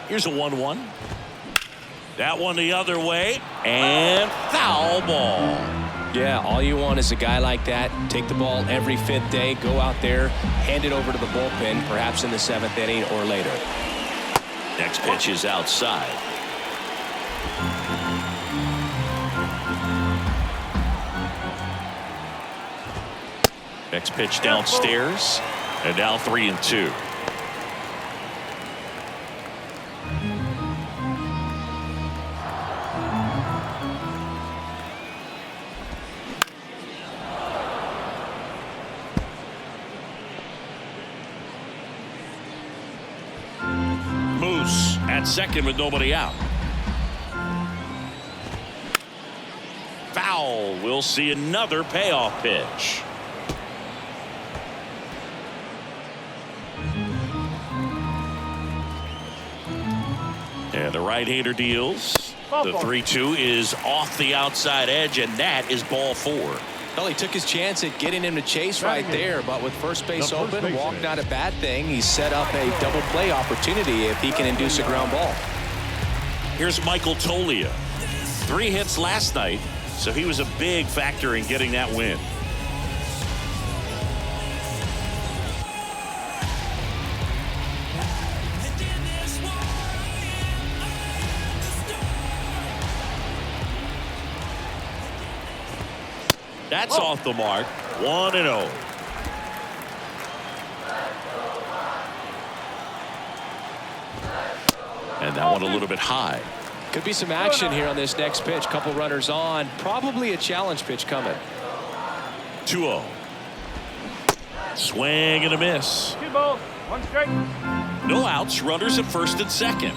Here's a 1-1. That one the other way, and foul ball. Yeah, all you want is a guy like that. Take the ball every 5th day, go out there, hand it over to the bullpen, perhaps in the 7th inning or later. Next pitch is outside. Next pitch downstairs, and now 3-2. Moose at second with nobody out. Foul. We'll see another payoff pitch. And the right-hander deals. The 3-2 is off the outside edge, and that is ball 4. Well, he took his chance at getting him to chase right there, but with first base open, walk not a bad thing. He set up a double play opportunity if he can induce a ground ball. Here's Michael Tolia. 3 hits last night, so he was a big factor in getting that win. That's off the mark. 1-0. And that one a little bit high. Could be some action here on this next pitch. Couple runners on. Probably a challenge pitch coming. 2-0. Swing and a miss. 2 balls, 1 strike. No outs. Runners at first and second.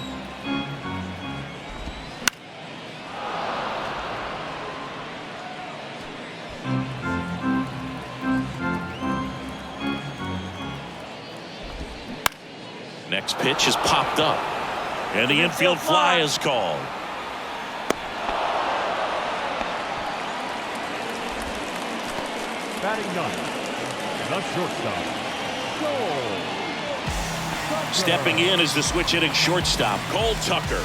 Next pitch is popped up, and the infield fly is called. Batting ninth, the shortstop, Cole. Stepping in is the switch hitting shortstop, Cole Tucker.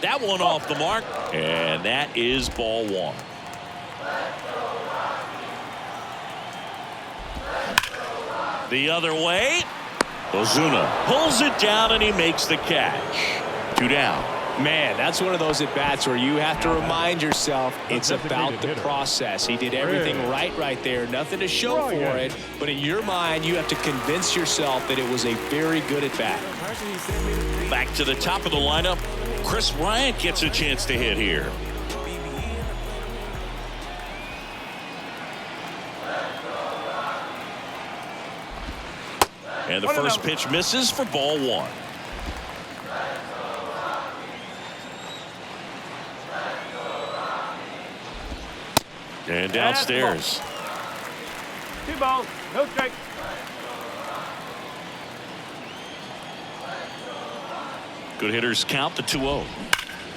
That one off the mark, and that is ball 1. The other way, Ozuna pulls it down and he makes the catch. 2 down. Man, that's one of those at bats where you have to remind yourself it's about the process. He did everything right there. Nothing to show for it, but in your mind you have to convince yourself that it was a very good at bat. Back to the top of the lineup. Chris Bryant gets a chance to hit here. And the first pitch misses for ball 1. And downstairs. 2 balls, no strike. Good hitters count the 2-0.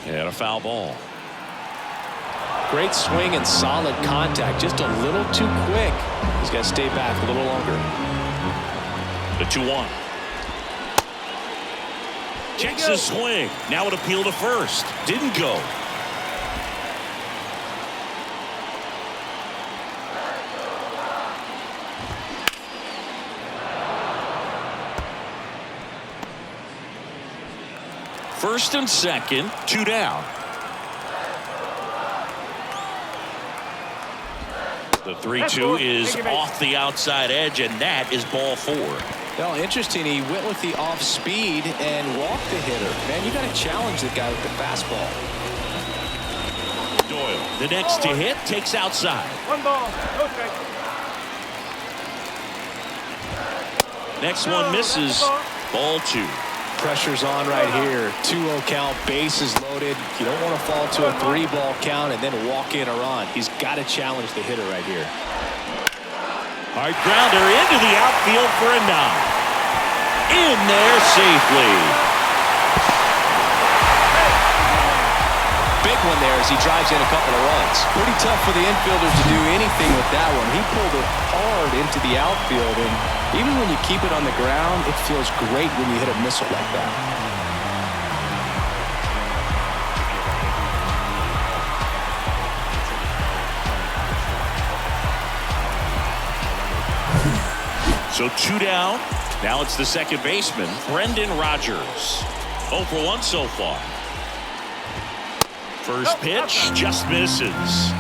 And a foul ball. Great swing and solid contact. Just a little too quick. He's got to stay back a little longer. The 2-1. Checks his swing. Now an appeal to first. Didn't go. First and second, 2 down. The 3-2 is off the outside edge, and that is ball 4. Well, interesting. He went with the off speed and walked the hitter. Man, you got to challenge the guy with the fastball. Doyle, the next to hit, takes outside. 1 ball, no strike. Next one misses. Ball 2. Pressure's on right here. 2-0 count, bases loaded. You don't want to fall to a 3-ball count and then walk in or on. He's got to challenge the hitter right here. Hard grounder into the outfield for a knock. In there safely. big one there as he drives in a couple of runs. Pretty tough for the infielders to do anything with that one. He pulled it hard into the outfield, and even when you keep it on the ground, it feels great when you hit a missile like that. So 2 down. Now it's the second baseman, Brendan Rodgers. 0 for 1 so far. First pitch just misses.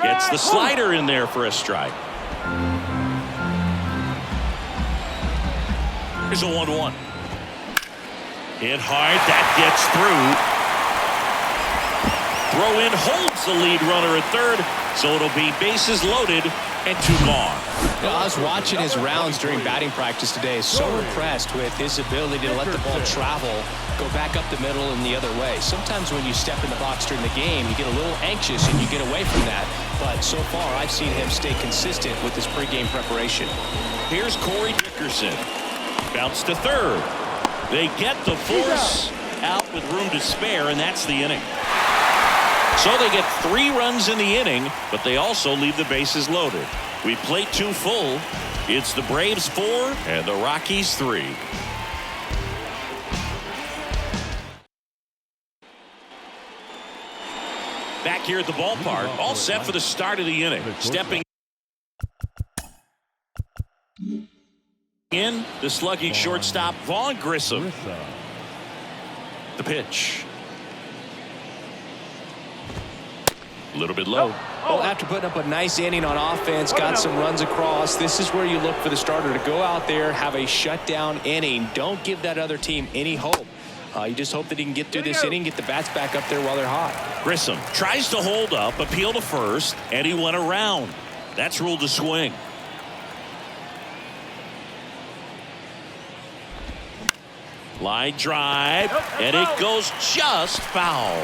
Gets the slider in there for a strike. Here's a 1-1. Hit hard. That gets through. Throw in holds the lead runner at third, so it'll be bases loaded and 2 gone. You know, I was watching his rounds during batting practice today. So impressed with his ability to let the ball travel, go back up the middle and the other way. Sometimes when you step in the box during the game, you get a little anxious and you get away from that. But so far, I've seen him stay consistent with his pregame preparation. Here's Corey Dickerson. Bounce to third. They get the force out with room to spare, and that's the inning. So they get 3 runs in the inning, but they also leave the bases loaded. We played 2 full. It's the Braves 4 and the Rockies 3. Back here at the ballpark, all set for the start of the inning. Stepping in, the slugging shortstop, Vaughn Grissom. The pitch. A little bit low. Well, after putting up a nice inning on offense, got some runs across, this is where you look for the starter to go out there, have a shutdown inning. Don't give that other team any hope. You just hope that he can get through this inning, get the bats back up there while they're hot. Grissom tries to hold up, appeal to first, and he went around. That's ruled a swing. Line drive, and it goes just foul.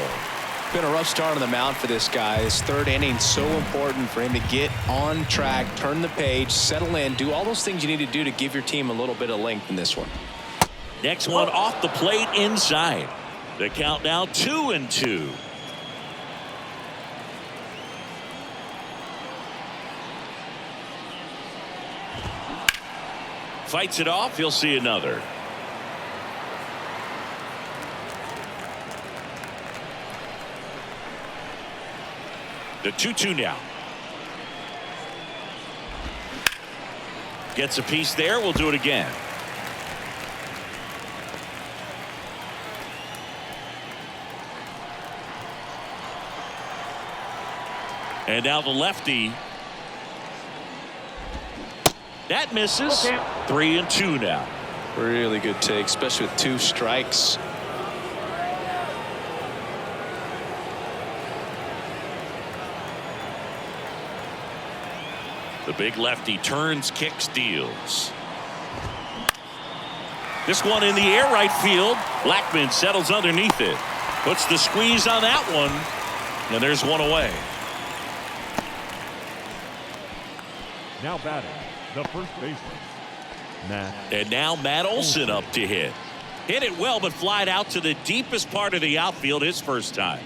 Been a rough start on the mound for this guy. His third inning so important for him to get on track, turn the page, settle in, do all those things you need to do to give your team a little bit of length in this one. Next one off the plate inside. The count now 2-2. Fights it off. He'll see another. The 2-2 now. Gets a piece there. We'll do it again. And now the lefty. That misses. 3-2 now. Really good take, especially with 2 strikes. The big lefty turns, kicks, deals. This one in the air right field. Blackman settles underneath it. Puts the squeeze on that one. And there's one away. Now batting, the first baseman, Matt. And now Matt Olson up to hit. Hit it well, but flied out to the deepest part of the outfield his first time.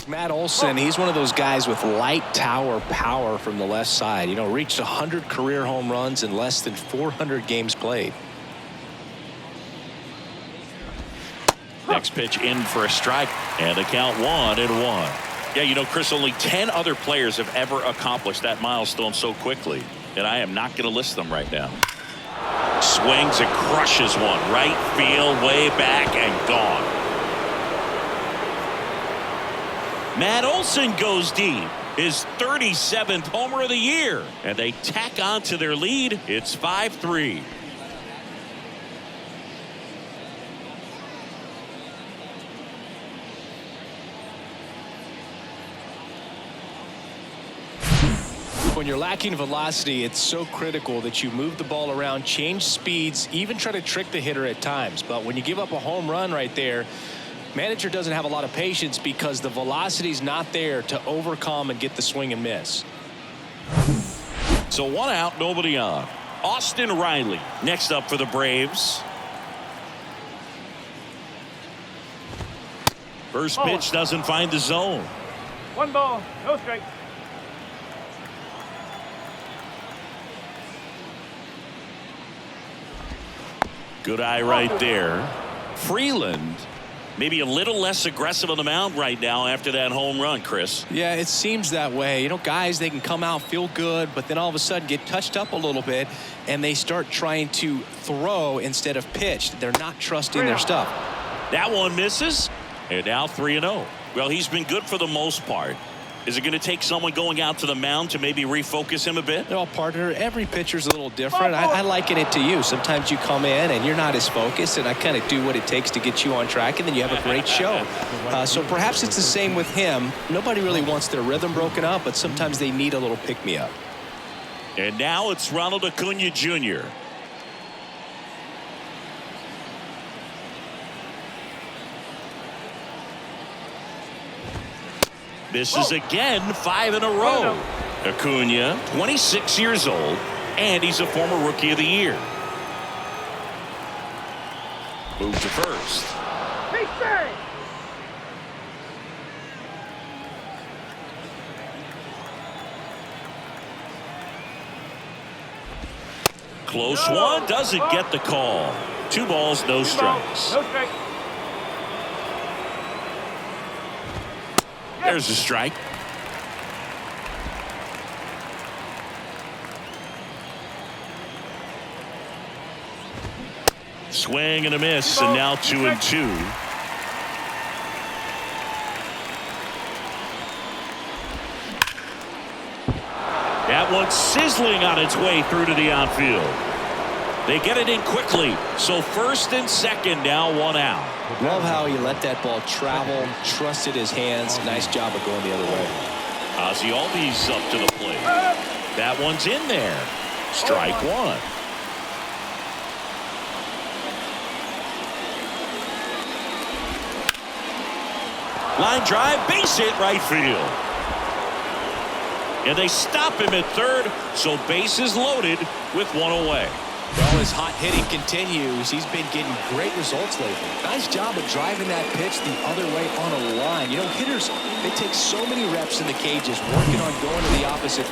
Matt Olson, he's one of those guys with light tower power from the left side. You know, reached 100 career home runs in less than 400 games played. Next pitch in for a strike, and the count 1-1. Yeah, you know, Chris, only 10 other players have ever accomplished that milestone so quickly, and I am not going to list them right now. Swings and crushes one. Right field, way back, and gone. Matt Olson goes deep. His 37th homer of the year. And they tack on to their lead. It's 5-3. When you're lacking velocity, it's so critical that you move the ball around, change speeds, even try to trick the hitter at times. But when you give up a home run right there, Manager doesn't have a lot of patience because the velocity's not there to overcome and get the swing and miss. So 1 out, nobody on. Austin Riley next up for the Braves. First pitch doesn't find the zone. 1 ball, no strike. Good eye right there. Freeland maybe a little less aggressive on the mound right now after that home run, Chris. Yeah, it seems that way. You know, guys, they can come out, feel good, but then all of a sudden get touched up a little bit, and they start trying to throw instead of pitch. They're not trusting their stuff. That one misses, and now 3-0. Well, he's been good for the most part. Is it going to take someone going out to the mound to maybe refocus him a bit? Well, partner, every pitcher's a little different. I liken it to you. Sometimes you come in and you're not as focused, and I kind of do what it takes to get you on track, and then you have a great show. So perhaps it's the same with him. Nobody really wants their rhythm broken up, but sometimes they need a little pick-me-up. And now it's Ronald Acuna Jr. This is again 5 in a row. Acuna, 26 years old, and he's a former Rookie of the Year. Move to first. Close one, doesn't get the call. 2 balls, no strikes. There's a strike. Swing and a miss, and now 2-2. That one's sizzling on its way through to the outfield. They get it in quickly, so first and second, now 1 out. Love how he let that ball travel, trusted his hands. Nice job of going the other way. Ozzie Albies up to the plate. That one's in there. Strike 1. Line drive, base hit, right field. And they stop him at third, so bases loaded with 1 away. Well, his hot hitting continues. He's been getting great results lately. Nice job of driving that pitch the other way on a line. You know, hitters, they take so many reps in the cages, working on going to the opposite.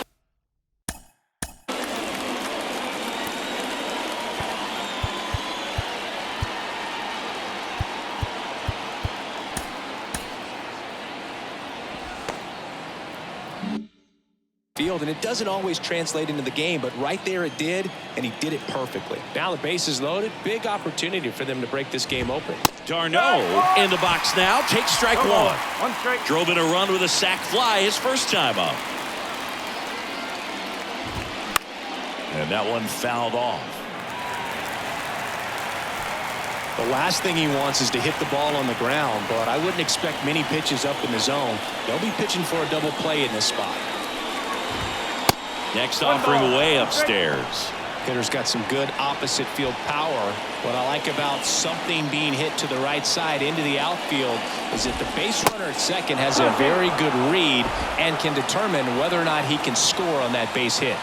And it doesn't always translate into the game, but right there it did, and he did it perfectly. Now the base is loaded. Big opportunity for them to break this game open. Darno in the box now. Takes strike 1. 1 strike. Drove in a run with a sac fly his first time up. And that one fouled off. The last thing he wants is to hit the ball on the ground, but I wouldn't expect many pitches up in the zone. They'll be pitching for a double play in this spot. Next offering way upstairs. Hitter's got some good opposite field power. What I like about something being hit to the right side into the outfield is that the base runner at second has a very good read and can determine whether or not he can score on that base hit.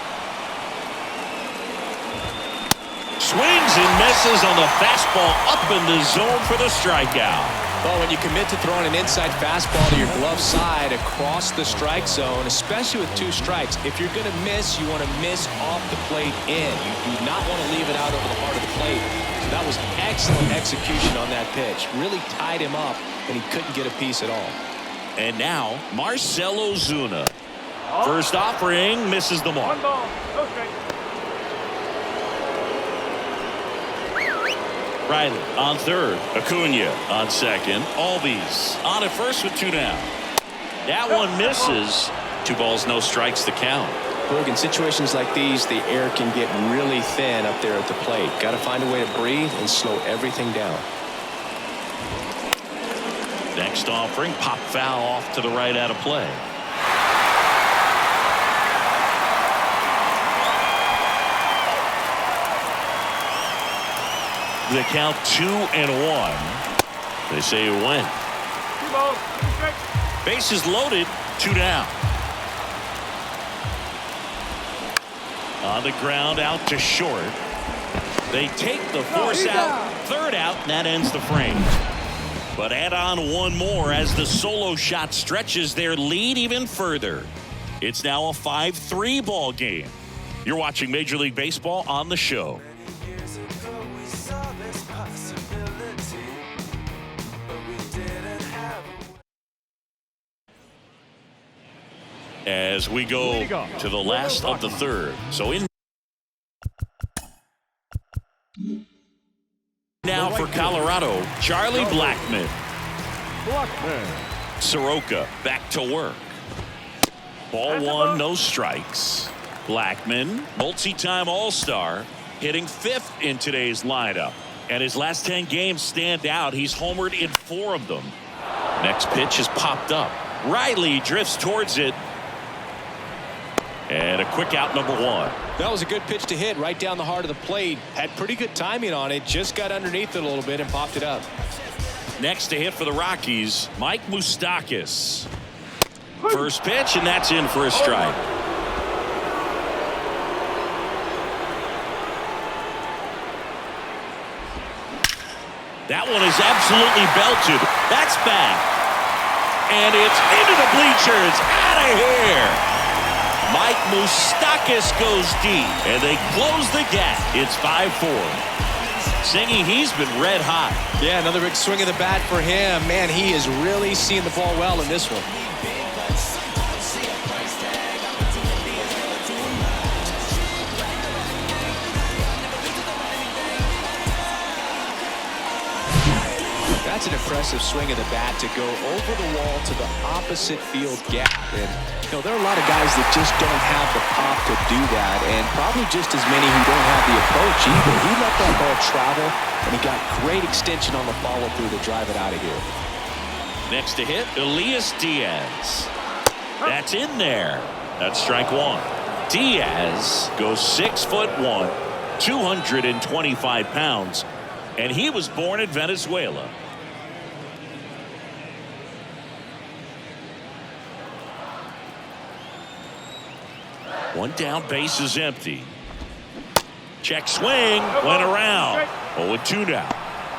Swings and misses on the fastball up in the zone for the strikeout. Well, when you commit to throwing an inside fastball to your glove side across the strike zone, especially with 2 strikes, if you're going to miss, you want to miss off the plate in. You do not want to leave it out over the heart of the plate. So that was excellent execution on that pitch. Really tied him up, and he couldn't get a piece at all. And now, Marcell Ozuna. First offering, misses the mark. 1 ball, no strike. Riley on third. Acuna on second. Albies on at first with 2 down. That one misses. 2 balls, no strikes, the count. Look, in situations like these, the air can get really thin up there at the plate. Got to find a way to breathe and slow everything down. Next offering, pop foul off to the right out of play. The count 2-1. They say it went. 2 balls, 2 strikes. Bases loaded, 2 down. On the ground, out to short. They take the force out. 3rd out, and that ends the frame. But add on one more as the solo shot stretches their lead even further. It's now a 5-3 ball game. You're watching Major League Baseball on the show. As we go to the last of the 3rd. So in now for Colorado, Charlie Blackmon. Soroka back to work. Ball 1, no strikes. Blackmon, multi-time All-Star, hitting 5th in today's lineup. And his last 10 games stand out. He's homered in 4 of them. Next pitch is popped up. Riley drifts towards it. And a quick out, number 1. That was a good pitch to hit right down the heart of the plate. Had pretty good timing on it. Just got underneath it a little bit and popped it up. Next to hit for the Rockies, Mike Moustakas. First pitch, and that's in for a strike. That one is absolutely belted. That's back. And it's into the bleachers. Out of here. Mike Moustakas goes deep, and they close the gap. It's 5-4. Singy, he's been red hot. Yeah, another big swing of the bat for him. Man, he is really seeing the ball well in this one. That's an impressive swing of the bat to go over the wall to the opposite field gap. And you know, there are a lot of guys that just don't have the pop to do that, and probably just as many who don't have the approach either. He let that ball travel, and he got great extension on the follow-through to drive it out of here. Next to hit, Elias Diaz. That's in there. That's strike 1. Diaz goes 6'1", 225 pounds, and he was born in Venezuela. One down, base is empty. Check swing, went around. 0-2 now.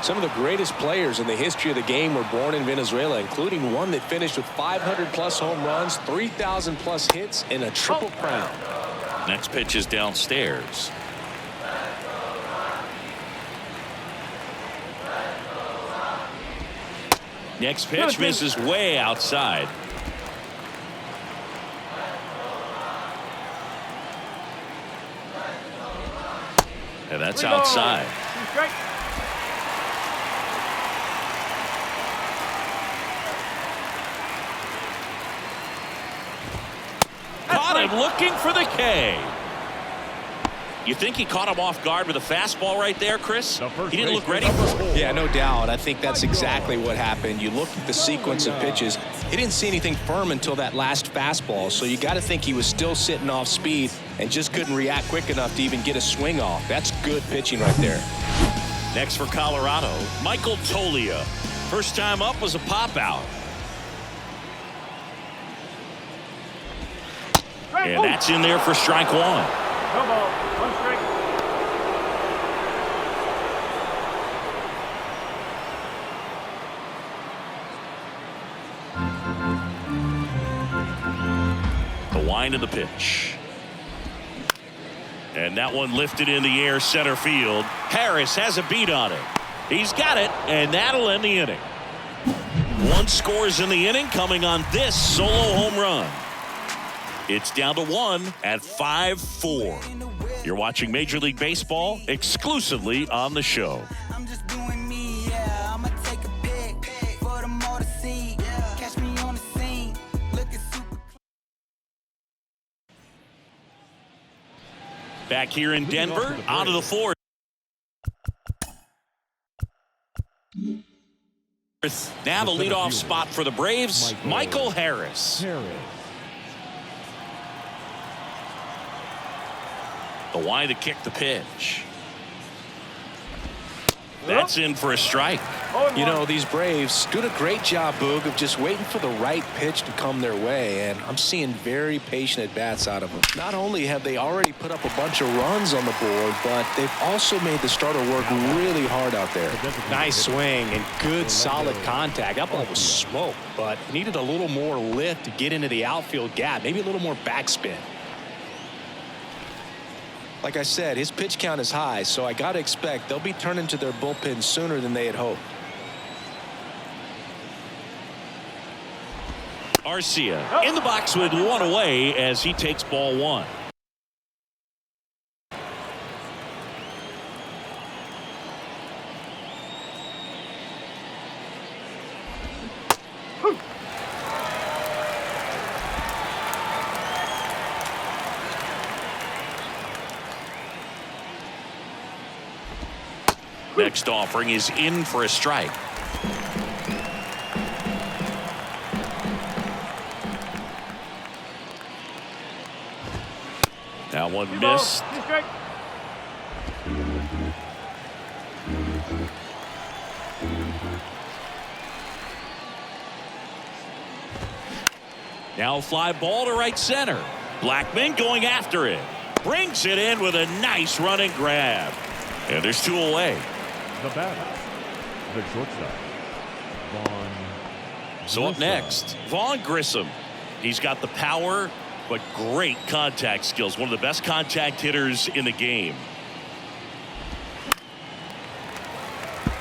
Some of the greatest players in the history of the game were born in Venezuela, including one that finished with 500-plus home runs, 3,000-plus hits, and a triple crown. Next pitch is downstairs. Next pitch misses way outside. And that's outside. Caught him looking for the K. You think he caught him off guard with a fastball right there, Chris? He didn't look ready for it. Yeah, no doubt. I think that's exactly what happened. You look at the sequence of pitches. He didn't see anything firm until that last fastball, so you got to think he was still sitting off speed and just couldn't react quick enough to even get a swing off. That's good pitching right there. Next for Colorado, Michael Toglia. First time up was a pop out. And that's in there for strike 1. No ball, 1 strike. The wind of the pitch. And that one lifted in the air center field. Harris has a beat on it. He's got it, and that'll end the inning. 1 scores in the inning coming on this solo home run. It's down to 1 at 5-4. You're watching Major League Baseball exclusively on the show. I'm just doing me, yeah. I'ma take a pic for them all to see. Catch me on the scene, looking super. Back here in Denver, out of the 4th. Now the leadoff spot for the Braves, Michael Harris. The wind to kick the pitch. That's in for a strike. You know, these Braves doing a great job, Boog, of just waiting for the right pitch to come their way, and I'm seeing very patient at-bats out of them. Not only have they already put up a bunch of runs on the board, but they've also made the starter work really hard out there. Nice swing and good solid contact. That ball was smoked, but needed a little more lift to get into the outfield gap, maybe a little more backspin. Like I said, his pitch count is high, so I got to expect they'll be turning to their bullpen sooner than they had hoped. Arcia in the box with one away as he takes ball one. Next offering is in for a strike. Now one missed. Now fly ball to right center. Blackman going after it. Brings it in with a nice running grab. And there's two away. The batter, the shortstop, Vaughn. So up next, Vaughn Grissom. He's got the power, but great contact skills. One of the best contact hitters in the game.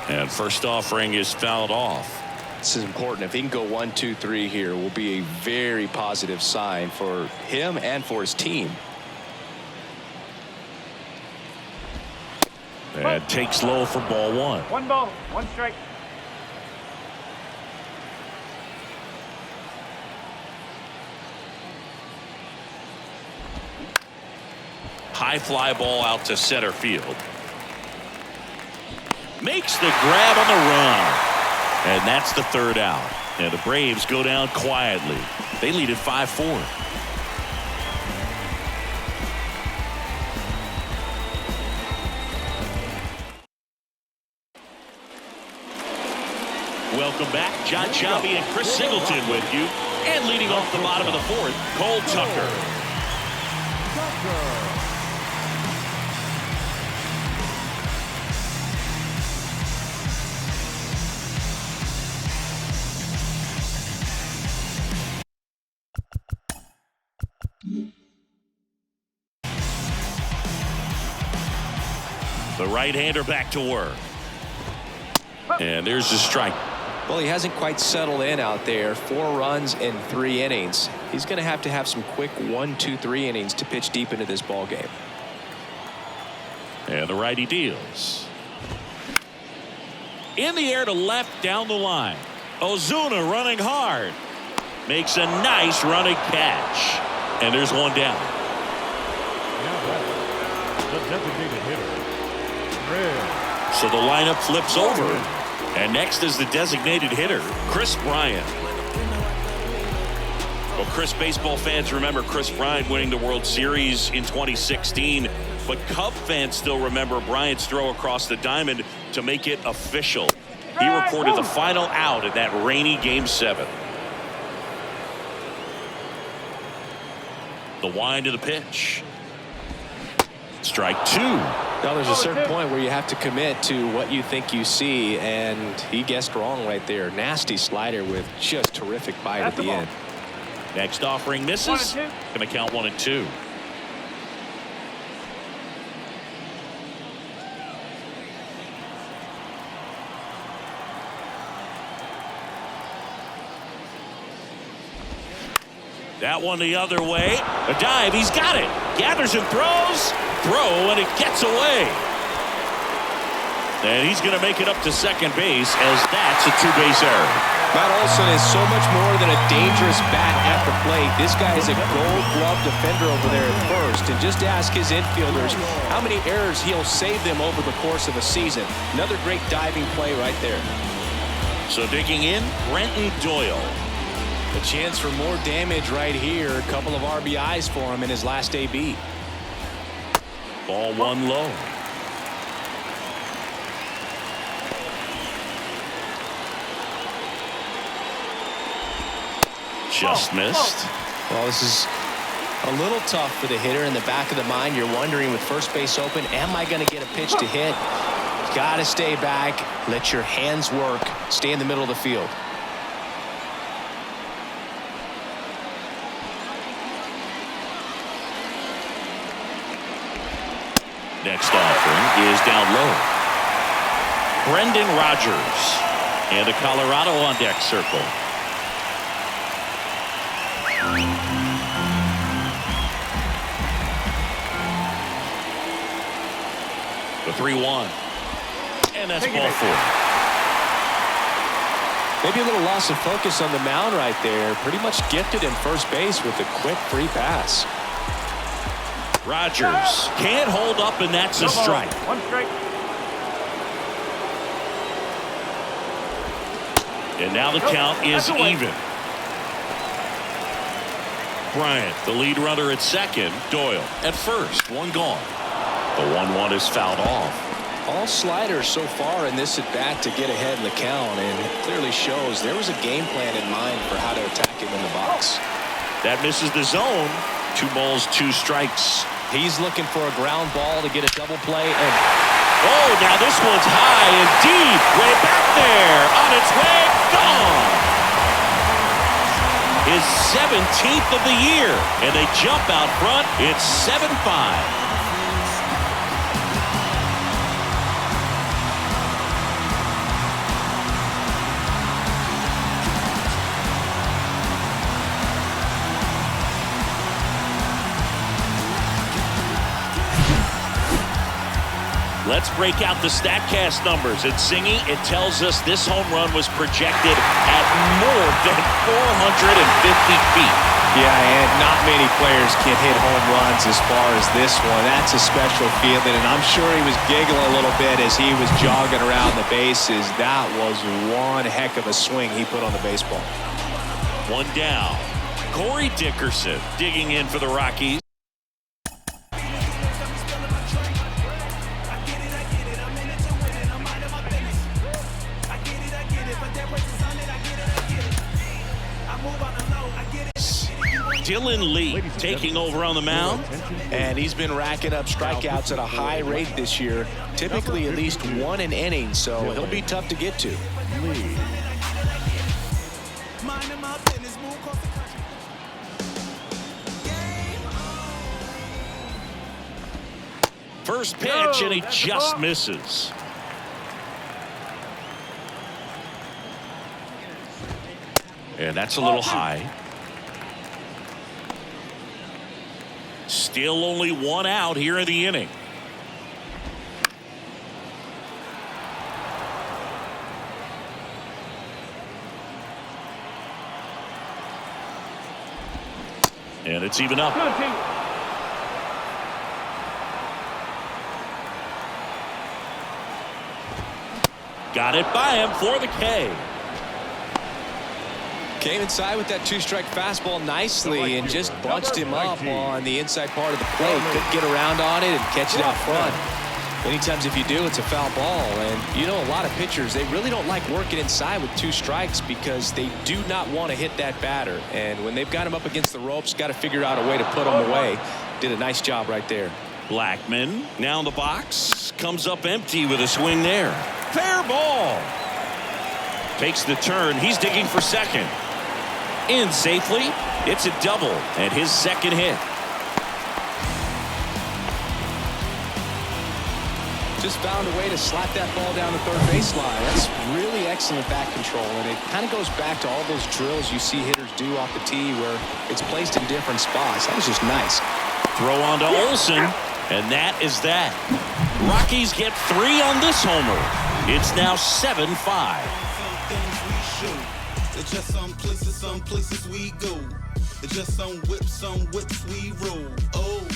And first offering is fouled off. This is important. If he can go 1, 2, 3 here, will be a very positive sign for him and for his team. And takes low for ball one. 1 ball, 1 strike. High fly ball out to center field. Makes the grab on the run. And that's the third out. And the Braves go down quietly. They lead at 5-4. Welcome back. John Chaffee and Chris Singleton with you. And leading off the bottom of the fourth, Cole Tucker. The right-hander back to work. And there's the strike. Well, he hasn't quite settled in out there. 4 runs in 3 innings. He's going to have some quick 1, 2, 3 innings to pitch deep into this ball game. And the righty deals. In the air to left down the line. Ozuna running hard. Makes a nice running catch. And there's one down. The designated hitter, Red. So the lineup flips over. And next is the designated hitter, Chris Bryant. Well, Chris, baseball fans remember Chris Bryant winning the World Series in 2016. But Cub fans still remember Bryant's throw across the diamond to make it official. He recorded the final out in that rainy Game 7. The wind of the pitch. Strike 2. Now there's a certain point where you have to commit to what you think you see, and he guessed wrong right there. Nasty slider with just terrific bite at the end. Next offering misses. Going to count 1 and 2. That one the other way. A dive. He's got it. Gathers and throws. Throw, and it gets away. And he's going to make it up to second base as that's a 2-base error. Matt Olson is so much more than a dangerous bat at the plate. This guy is a gold glove defender over there at first. And just ask his infielders how many errors he'll save them over the course of a season. Another great diving play right there. So digging in, Brenton Doyle. A chance for more damage right here. A couple of RBIs for him in his last AB. Ball 1 low. Just missed. Well, this is a little tough for the hitter. In the back of the mind, you're wondering with first base open, am I going to get a pitch to hit? Got to stay back. Let your hands work. Stay in the middle of the field. Next offering is down low. Brendan Rodgers. And a Colorado on deck circle. The 3-1. And that's ball 4. Maybe a little loss of focus on the mound right there. Pretty much gifted in first base with a quick free pass. Rodgers can't hold up, and that's a strike. 1 strike. And now the count is even. Bryant, the lead runner at second. Doyle at first. 1 gone. The 1-1 is fouled off. All sliders so far in this at bat to get ahead in the count, and it clearly shows there was a game plan in mind for how to attack him in the box. That misses the zone. 2 balls, 2 strikes. He's looking for a ground ball to get a double play. And oh, now this one's high and deep. Way back there. On its way. Gone. His 17th of the year. And they jump out front. It's 7-5. Let's break out the StatCast numbers. It's singing. It tells us this home run was projected at more than 450 feet. yeah, and not many players can hit home runs as far as this one. That's a special feeling, and I'm sure he was giggling a little bit as he was jogging around the bases. That was one heck of a swing he put on the baseball. 1 down. Corey Dickerson digging in for the Rockies. Dylan Lee taking over on the mound. And he's been racking up strikeouts at a high rate this year, typically at least 1 an inning, so he'll be tough to get to. First pitch, and he just misses. And that's a little high. Still only 1 out here in the inning. And it's even up. Got it by him for the K. Came inside with that 2-strike fastball nicely and just bunched him up on the inside part of the plate. Couldn't get around on it and catch it out front. Many times if you do, it's a foul ball. And you know, a lot of pitchers, they really don't like working inside with 2 strikes because they do not want to hit that batter. And when they've got him up against the ropes, got to figure out a way to put him away. Did a nice job right there. Blackman now in the box. Comes up empty with a swing there. Fair ball. Takes the turn. He's digging for second. In safely. It's a double and his second hit. Just found a way to slap that ball down the third baseline. That's really excellent bat control, and it kind of goes back to all those drills you see hitters do off the tee where it's placed in different spots. That was just nice. Throw on to Olsen, and that is that. Rockies get 3 on this homer. It's now 7-5. It's just some places we go. It's just some whips we roll. Oh,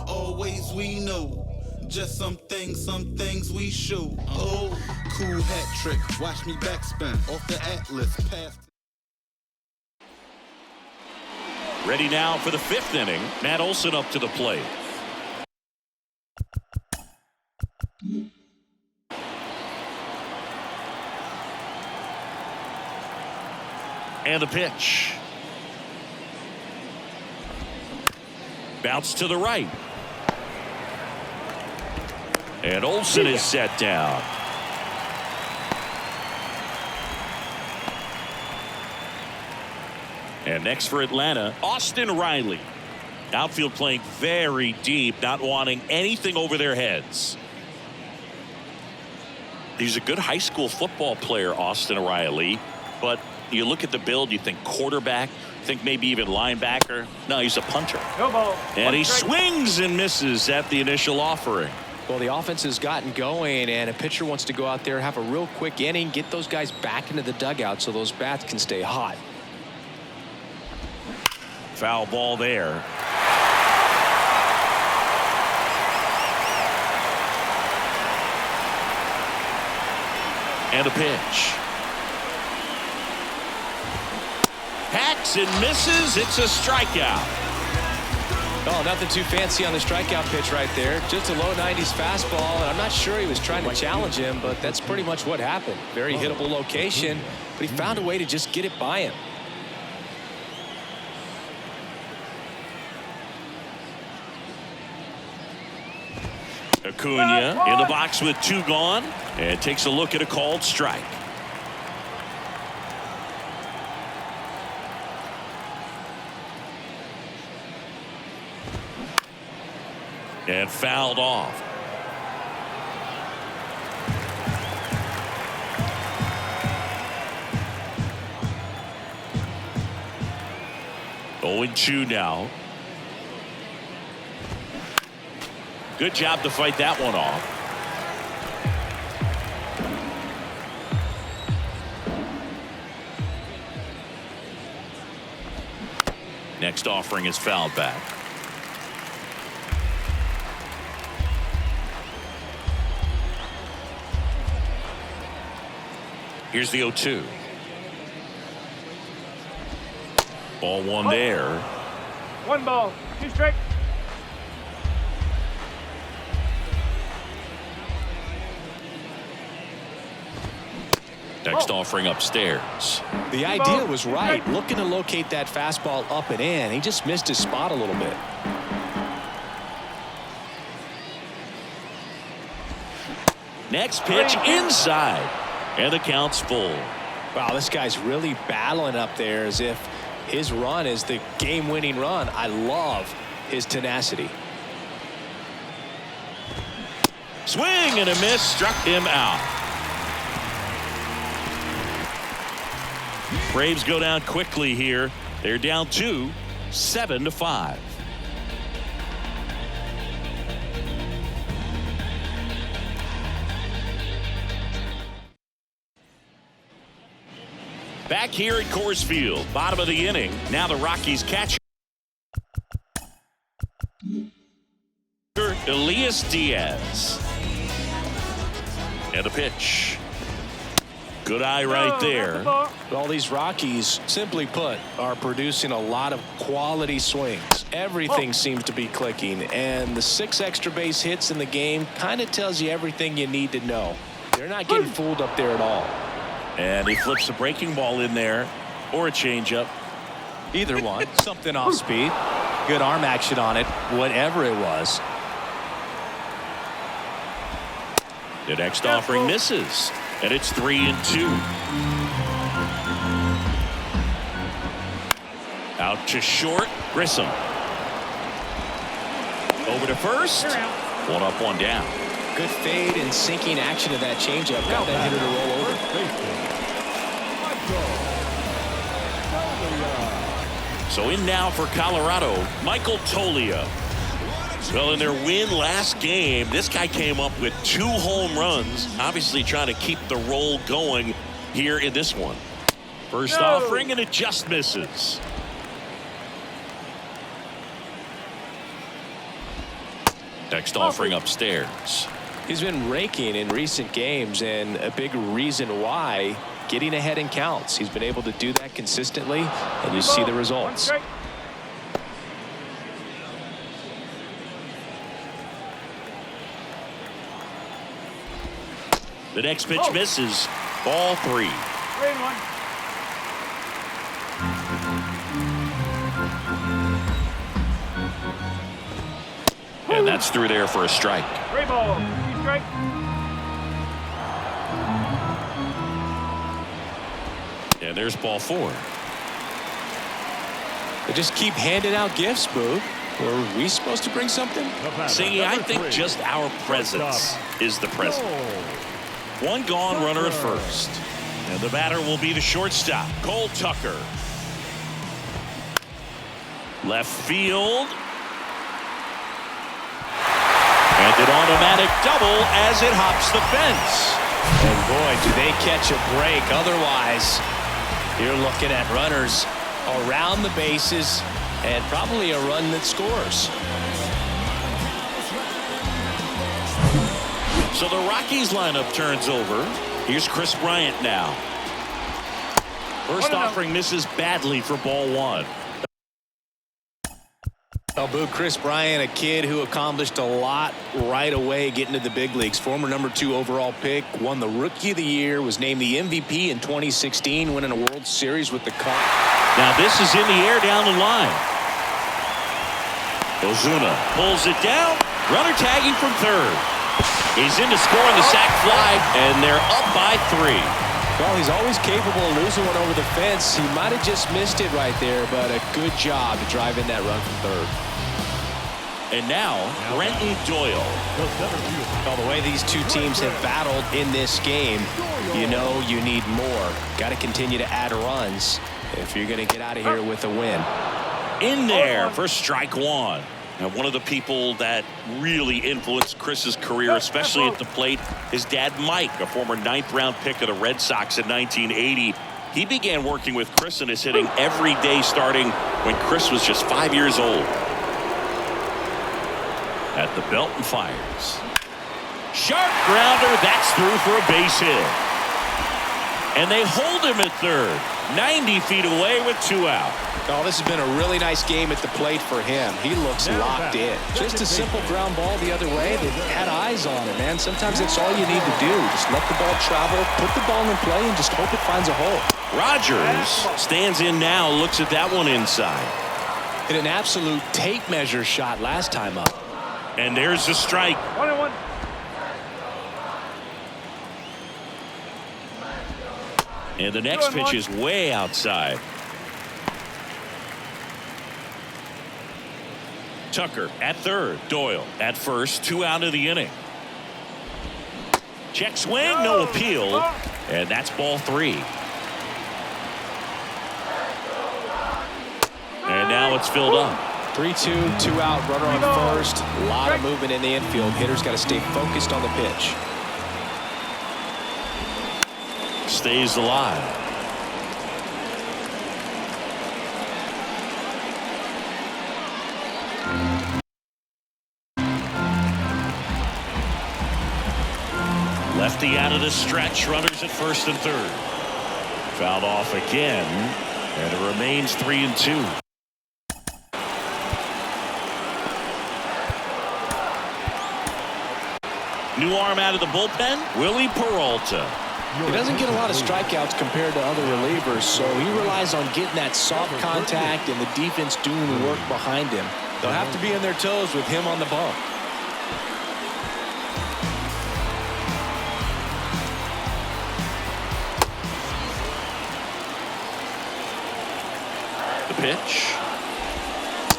always we know. Just some things we show. Oh, cool hat trick. Watch me backspin off the Atlas. Past. Ready now for the 5th inning. Matt Olson up to the plate. And the pitch. Bounce to the right. And Olsen is set down. And next for Atlanta, Austin Riley. Outfield playing very deep, not wanting anything over their heads. He's a good high school football player, Austin Riley. But you look at the build, you think quarterback, think maybe even linebacker. No, he's a punter. No ball. And he swings and misses at the initial offering. Well, the offense has gotten going, and a pitcher wants to go out there, have a real quick inning, get those guys back into the dugout so those bats can stay hot. Foul ball there. And a pitch. Hacks and misses. It's a strikeout. Oh, nothing too fancy on the strikeout pitch right there. Just a low 90s fastball, and I'm not sure he was trying to challenge him, but that's pretty much what happened. Very hittable location, but he found a way to just get it by him. Acuna in the box with 2 gone and takes a look at a called strike. And fouled off. Going 2 now. Good job to fight that one off. Next offering is fouled back. Here's the 0-2. Ball 1 there. 1 ball. 2 strikes. Next offering upstairs. The idea was right, looking to locate that fastball up and in. He just missed his spot a little bit. Next pitch inside. And the count's full. Wow, this guy's really battling up there as if his run is the game-winning run. I love his tenacity. Swing and a miss, struck him out. Braves go down quickly here. They're down 2, 7-5. Back here at Coors Field, bottom of the inning. Now the Rockies catcher Elias Diaz. And a pitch. Good eye right there. Well, these Rockies, simply put, are producing a lot of quality swings. Everything seems to be clicking, and the 6 extra base hits in the game kind of tells you everything you need to know. They're not getting fooled up there at all. And he flips a breaking ball in there, or a changeup. Either one. Something off speed. Good arm action on it, whatever it was. The next offering misses, and it's 3-2. Out to short, Grissom. Over to first. 1 up, 1 down. Good fade and sinking action of that changeup. Got that hitter to roll over. So in now for Colorado, Michael Toglia. Well, in their win last game, this guy came up with 2 home runs, obviously trying to keep the roll going here in this one. First offering, and it just misses. Next offering upstairs. He's been raking in recent games, and a big reason why, getting ahead in counts. He's been able to do that consistently, and you see the results. The next pitch misses. Ball 3. 3-1. That's through there for a strike. 3 ball, 2 strike. And there's ball 4. They just keep handing out gifts, Boo. Were we supposed to bring something? See, I think just our presence is the present. 1 gone, runner at first. And the batter will be the shortstop, Cole Tucker. Left field. And an automatic double as it hops the fence. And boy, do they catch a break. Otherwise, you're looking at runners around the bases and probably a run that scores. So the Rockies lineup turns over. Here's Chris Bryant now. First offering misses badly for ball 1. Well, Boo, Chris Bryant, a kid who accomplished a lot right away getting to the big leagues. Former number 2 overall pick, won the Rookie of the Year, was named the MVP in 2016, winning a World Series with the Cubs. Now this is in the air down the line. Ozuna pulls it down. Runner tagging from third. He's in to score on the sac fly, and they're up by 3. Well, he's always capable of losing one over the fence. He might have just missed it right there, but a good job to drive in that run from third. And now, Brenton Doyle. Well, the way these two teams have battled in this game, you know you need more. Got to continue to add runs if you're going to get out of here with a win. In there for strike 1. Now, one of the people that really influenced Chris's career, especially at the plate, his dad Mike, a former 9th-round pick of the Red Sox in 1980. He began working with Chris in his hitting every day starting when Chris was just 5 years old. At the belt and fires. Sharp grounder, that's through for a base hit. And they hold him at third, 90 feet away with 2 out. Oh, this has been a really nice game at the plate for him. He looks locked in. Just a simple ground ball the other way. They've had eyes on it, man. Sometimes that's all you need to do. Just let the ball travel, put the ball in play, and just hope it finds a hole. Rogers stands in now, looks at that one inside. Hit an absolute tape measure shot last time up. And there's the strike. 1-1. And the next pitch is way outside. Tucker at third. Doyle at first. 2 out of the inning. Check swing, no appeal. And that's ball 3. And now it's filled up. 3-2, 2 out, runner on first. A lot of movement in the infield. Hitters got to stay focused on the pitch. Stays alive. Lefty out of the stretch. Runners at first and third. Fouled off again. And it remains 3-2. New arm out of the bullpen, Willie Peralta. He doesn't get a lot of strikeouts compared to other relievers, so he relies on getting that soft contact and the defense doing the work behind him. They'll have to be on their toes with him on the bump. The pitch.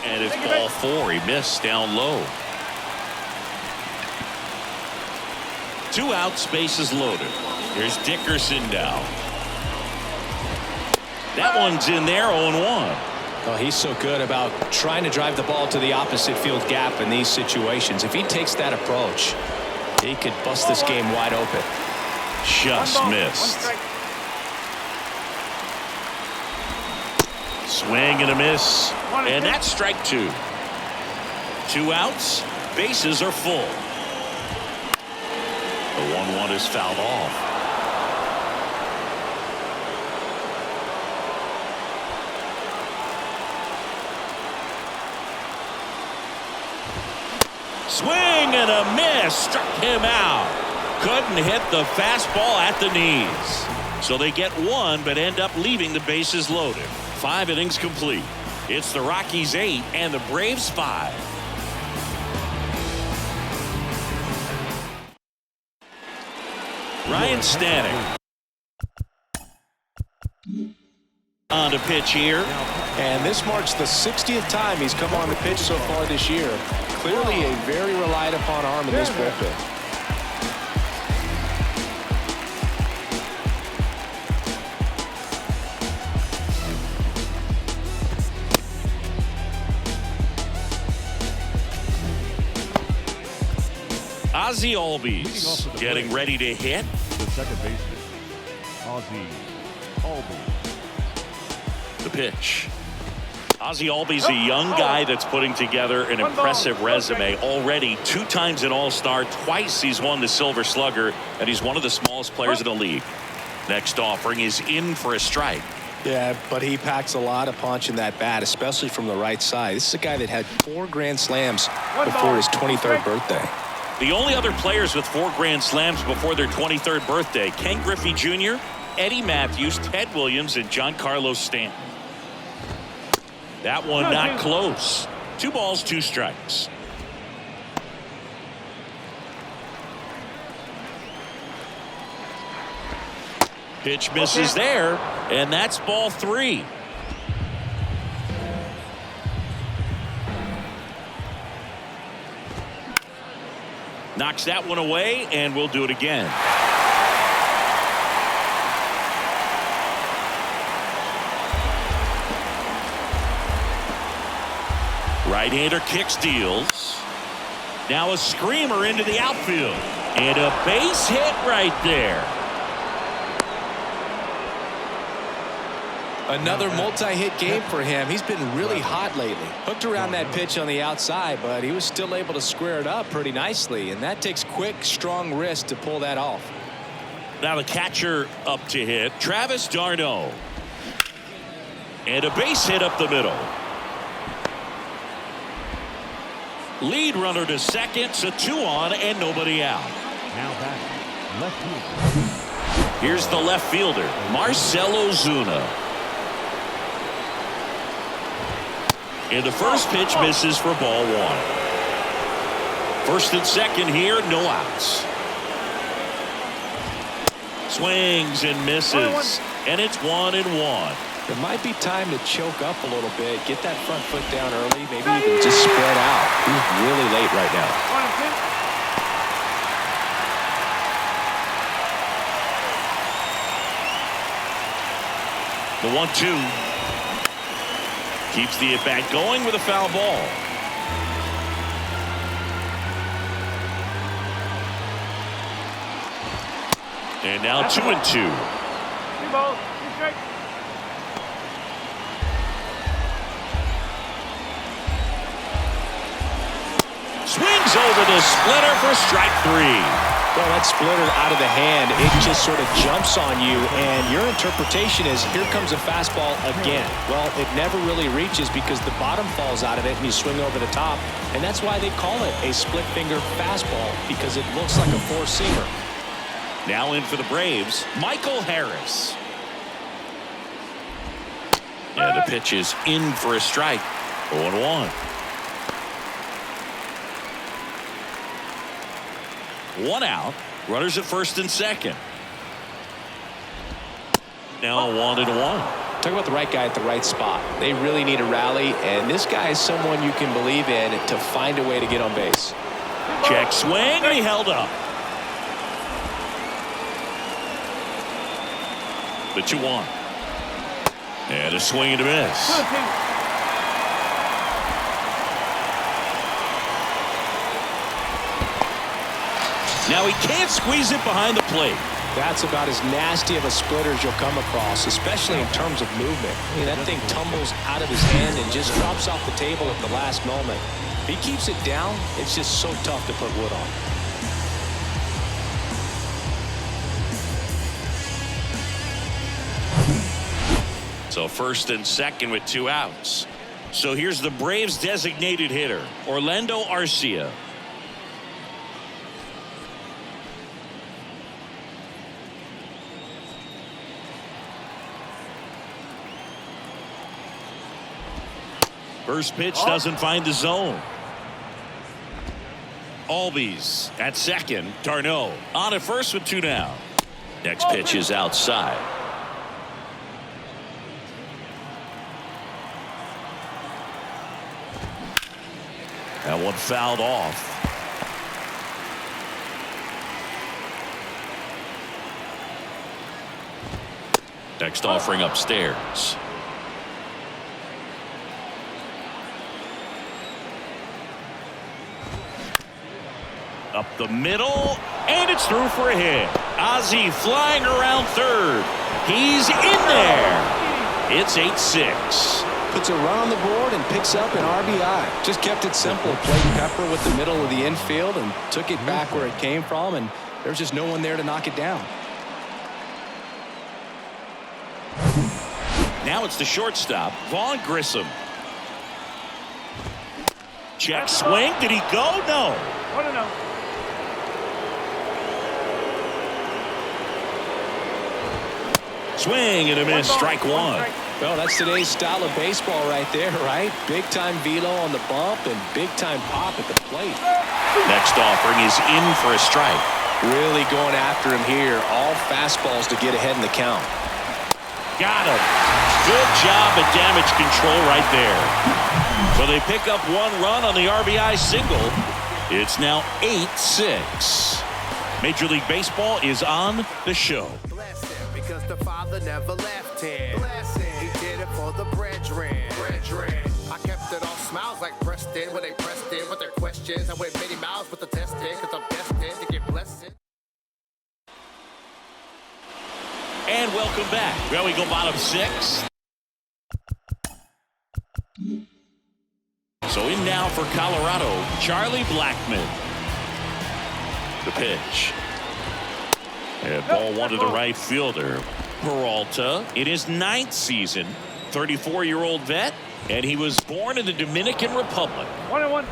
And it's ball 4. He missed down low. 2 outs, bases loaded. Here's Dickerson now. That one's in there, 0-1. Oh, he's so good about trying to drive the ball to the opposite field gap in these situations. If he takes that approach, he could bust this game wide open. Just missed. Swing and a miss. And that's strike 2. 2 outs, bases are full. The 1-1 is fouled off. Swing and a miss. Struck him out. Couldn't hit the fastball at the knees. So they get 1 but end up leaving the bases loaded. 5 innings complete. It's the Rockies 8 and the Braves 5. Ryan Stanek on the pitch here. And this marks the 60th time he's come on the pitch so far this year. Clearly a very relied upon arm in this bullpen. Ozzie Albies getting ready to hit. The second baseman, Ozzie Albies. The pitch. Ozzie Albies, a young guy that's putting together an impressive resume. Already 2 times an All-Star, twice he's won the Silver Slugger, and he's one of the smallest players in the league. Next offering is in for a strike. Yeah, but he packs a lot of punch in that bat, especially from the right side. This is a guy that had 4 Grand Slams before his 23rd birthday. The only other players with 4 Grand Slams before their 23rd birthday: Ken Griffey Jr., Eddie Matthews, Ted Williams, and Giancarlo Stanton. That one not close. 2 balls, 2 strikes. Pitch misses there, and that's ball 3. Knocks that one away, and we'll do it again. Right-hander kicks, deals. Now a screamer into the outfield. And a base hit right there. Another multi-hit game for him. He's been really hot lately. Hooked around that pitch on the outside, but he was still able to square it up pretty nicely. And that takes quick, strong wrist to pull that off. Now the catcher up to hit, Travis d'Arnaud. And a base hit up the middle. Lead runner to second, so 2 on and nobody out. Now back, left field. Here's the left fielder, Marcell Ozuna. And the first pitch misses for ball 1. First and second here, no outs. Swings and misses, and it's 1-1. There might be time to choke up a little bit, get that front foot down early, maybe even just spread out. He's really late right now. 1-2. Keeps the at-bat going with a foul ball. And now 2-2. 2 balls, 2 strikes. Swings over the splitter for strike 3. Well, that splitter out of the hand, it just sort of jumps on you, and your interpretation is, here comes a fastball again. Well, it never really reaches because the bottom falls out of it and you swing over the top, and that's why they call it a split finger fastball, because it looks like a 4-seamer. Now in for the Braves, Michael Harris. And the pitch is in for a strike. 0-1. 1 out. Runners at first and second. Now 1-1. Talk about the right guy at the right spot. They really need a rally, and this guy is someone you can believe in to find a way to get on base. Check swing, and he held up. The 2-1. And a swing and a miss. Now he can't squeeze it behind the plate. That's about as nasty of a splitter as you'll come across, especially in terms of movement. I mean, that thing tumbles out of his hand and just drops off the table at the last moment. If he keeps it down, it's just so tough to put wood on. So first and second with 2 outs. So here's the Braves designated hitter, Orlando Arcia. First pitch doesn't find the zone. Albies at second. d'Arnaud on at first with 2 down. Next pitch is outside. That one fouled off. Next offering upstairs. Up the middle, and it's through for a hit. Ozzie flying around third. He's in there. It's 8-6. Puts a run on the board and picks up an RBI. Just kept it simple. Played pepper with the middle of the infield and took it back where it came from, and there's just no one there to knock it down. Now it's the shortstop, Vaughn Grissom. Check swing. Did he go? No. 1-0. Swing and a miss. Strike one. Well, that's today's style of baseball right there, right? Big-time velo on the bump and big-time pop at the plate. Next offering is in for a strike. Really going after him here. All fastballs to get ahead in the count. Got him. Good job at damage control right there. So they pick up one run on the RBI single. It's now 8-6. Major League Baseball is on the show. Because the father never left him. He did it for the brethren. I kept it all smiles like Preston when they pressed in with their questions. I went many miles with the testing because I'm destined to get blessed. And welcome back. Well, we go bottom six. So in now for Colorado, Charlie Blackmon. The pitch. And ball one to the right fielder. Peralta in his 9th season, 34-year-old vet, and he was born in the Dominican Republic. 1-1.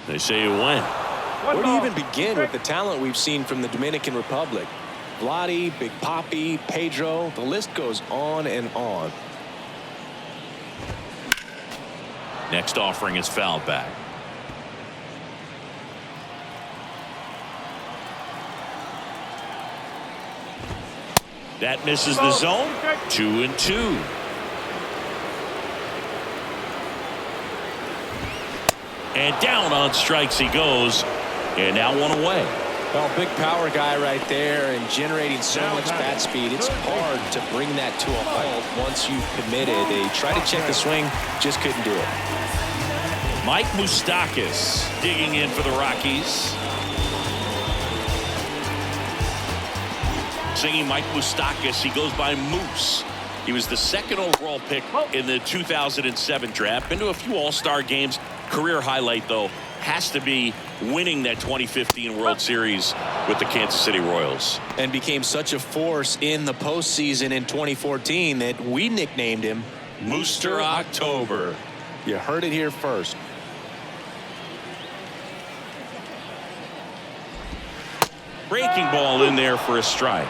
They say you win. Where do you even begin with the talent we've seen from the Dominican Republic? Vladdy, Big Papi, Pedro, the list goes on and on. Next offering is fouled back. That misses the zone. 2-2. And down on strikes he goes. And now one away. Well, big power guy right there and generating so much bat speed. It's hard to bring that to a halt once you've committed. They tried to check the swing, just couldn't do it. Mike Moustakas digging in for the Rockies. Singing Mike Moustakas, he goes by Moose. He was the 2nd overall pick in the 2007 draft. Been to a few All-Star games. Career highlight, though, has to be winning that 2015 World Series with the Kansas City Royals. And became such a force in the postseason in 2014 that we nicknamed him Mooster October. You heard it here first. Breaking ball in there for a strike.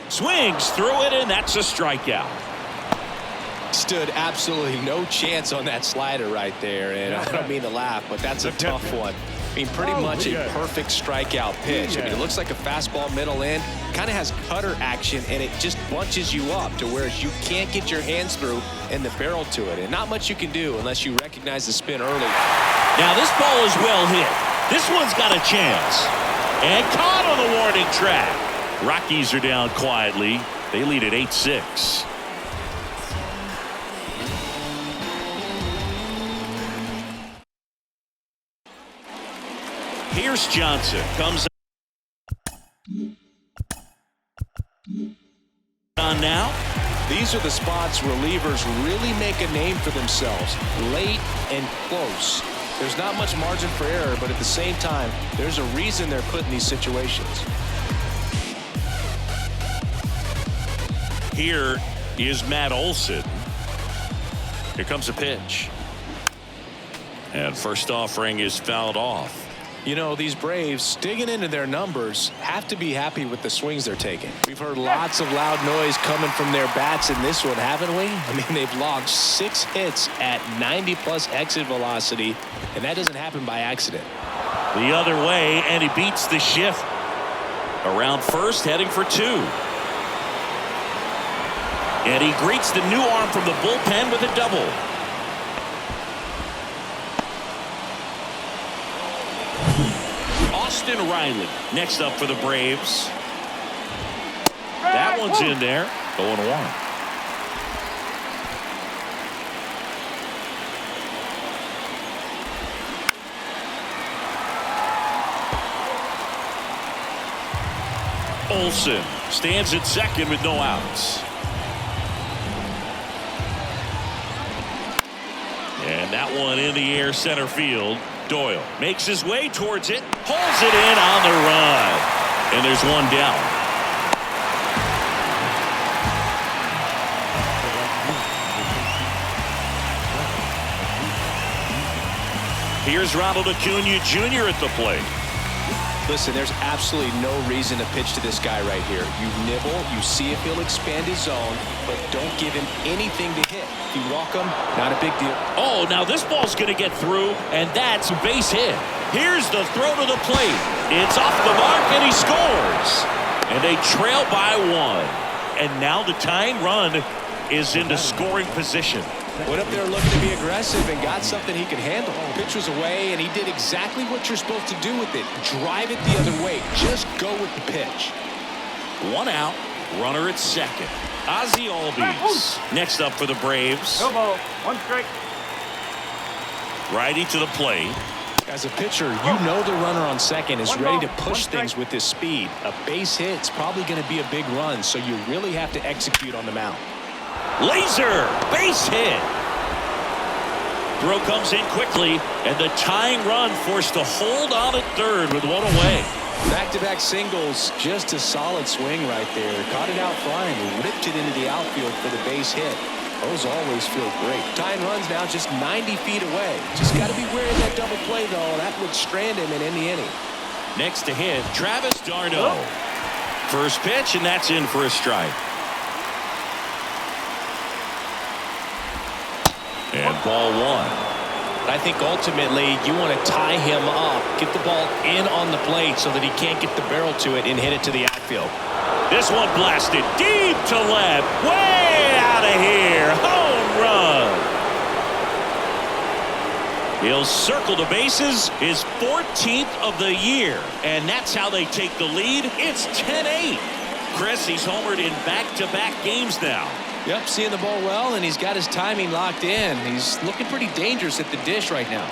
Swings through it, and that's a strikeout. Stood absolutely no chance on that slider right there, and I don't mean to laugh, but that's a tough one. I mean, pretty much a perfect strikeout pitch. I mean, it looks like a fastball middle in, kind of has cutter action, and it just bunches you up to where you can't get your hands through and the barrel to it, and not much you can do unless you recognize the spin early. Now this ball is well hit. This one's got a chance, and caught on the warning track. Rockies are down quietly. They lead at 8-6. Here's Johnson. Comes on now. These are the spots relievers really make a name for themselves. Late and close. There's not much margin for error, but at the same time, there's a reason they're put in these situations. Here is Matt Olson. Here comes a pitch. And first offering is fouled off. You know, these Braves, digging into their numbers, have to be happy with the swings they're taking. We've heard lots of loud noise coming from their bats in this one, haven't we? I mean, they've logged 6 hits at 90+ exit velocity, and that doesn't happen by accident. The other way, and he beats the shift. Around first, heading for 2. And he greets the new arm from the bullpen with a double. Austin Riley next up for the Braves. That one's in there. 0-1. Olsen stands at second with no outs. And that one in the air center field. Doyle makes his way towards it, pulls it in on the run, and there's one down. Here's Ronald Acuna Jr. at the plate. Listen, there's absolutely no reason to pitch to this guy right here. You nibble, you see if he'll expand his zone, but don't give him anything to hit. If you walk him, not a big deal. Oh, now this ball's going to get through, and that's a base hit. Here's the throw to the plate. It's off the mark, and he scores. And they trail by 1. And now the tying run is into scoring position. Went up there looking to be aggressive and got something he could handle. Pitch was away, and he did exactly what you're supposed to do with it. Drive it the other way. Just go with the pitch. 1 out, runner at second. Ozzie Albies next up for the Braves. No ball. 1 strike. Righty to the plate. As a pitcher, you know the runner on second is ready to push things with his speed. A base hit's probably going to be a big run, so you really have to execute on the mound. Laser base hit. Throw comes in quickly, and the tying run forced to hold on at third with 1 away. Back-to-back singles, just a solid swing right there. Caught it out flying, ripped it into the outfield for the base hit. Those always feel great. Tying runs now just 90 feet away. Just got to be wary of that double play, though. That would strand him in any inning. Next to hit, Travis d'Arnaud. First pitch, and that's in for a strike. And ball 1. I think ultimately you want to tie him up, get the ball in on the plate so that he can't get the barrel to it and hit it to the outfield. This one blasted deep to left, way out of here. Home run. He'll circle the bases, his 14th of the year, and that's how they take the lead. It's 10-8. Chris, he's homered in back-to-back games now. Yep, seeing the ball well, and he's got his timing locked in. He's looking pretty dangerous at the dish right now.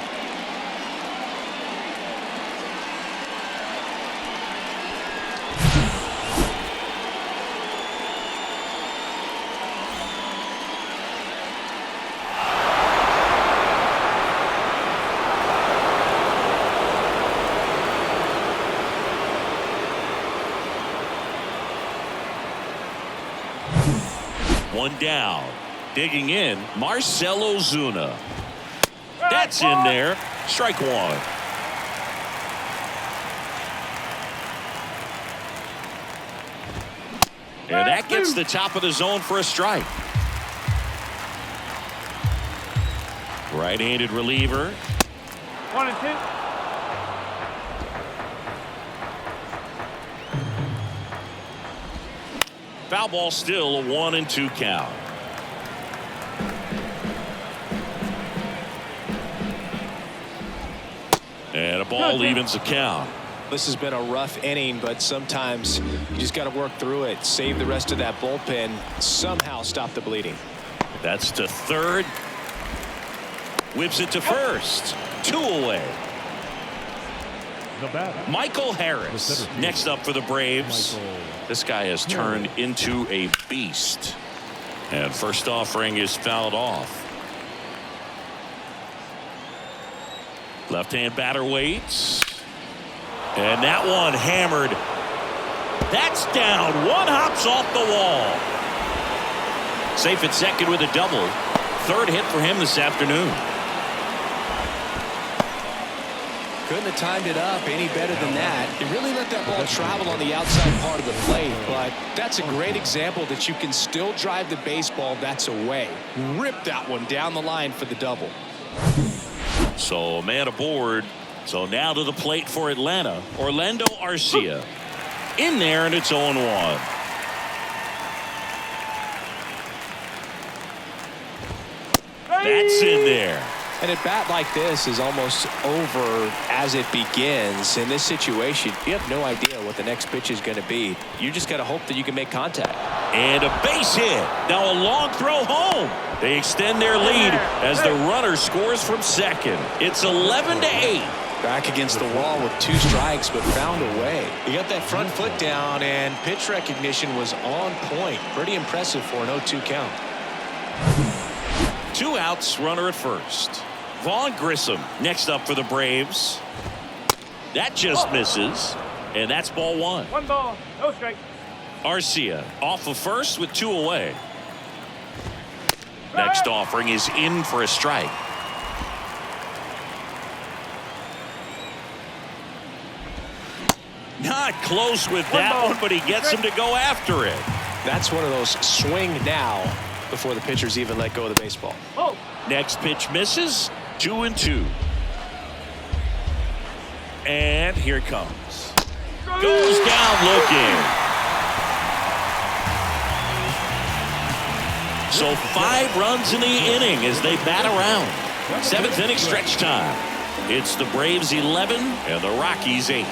One down. Digging in, Marcell Ozuna. That's in there. Strike 1. And that gets the top of the zone for a strike. Right-handed reliever. 1-2. Foul ball still, a 1-2 count. And a ball evens the count. This has been a rough inning, but sometimes you just got to work through it. Save the rest of that bullpen. Somehow stop the bleeding. That's to third. Whips it to first. 2 away. The batter, Michael Harris next up for the Braves. This guy has turned into a beast. And first offering is fouled off. Left-hand batter waits. And that one hammered. That's down. One hops off the wall. Safe at second with a double. Third hit for him this afternoon. Couldn't have timed it up any better than that. He really let that ball travel on the outside part of the plate, but that's a great example that you can still drive the baseball that's away. Rip that one down the line for the double. So a man aboard. So now to the plate for Atlanta. Orlando Arcia. In there, and it's 0-1. That's in there. And a bat like this is almost over as it begins. In this situation, you have no idea what the next pitch is going to be. You just got to hope that you can make contact. And a base hit. Now a long throw home. They extend their lead as the runner scores from second. It's 11-8. Back against the wall with 2 strikes, but found a way. He got that front foot down, and pitch recognition was on point. Pretty impressive for an 0-2 count. 2 outs, runner at first. Vaughn Grissom next up for the Braves. That just misses, and that's ball 1. 1 ball, no strike. Arcia off of first with 2 away. Next offering is in for a strike. Not close with that one, but he gets him to go after it. That's one of those swing now before the pitchers even let go of the baseball. Oh. Next pitch misses. 2-2. And here it comes. Goes down looking. So 5 runs in the inning as they bat around. 7th inning stretch time. It's the Braves 11 and the Rockies 8.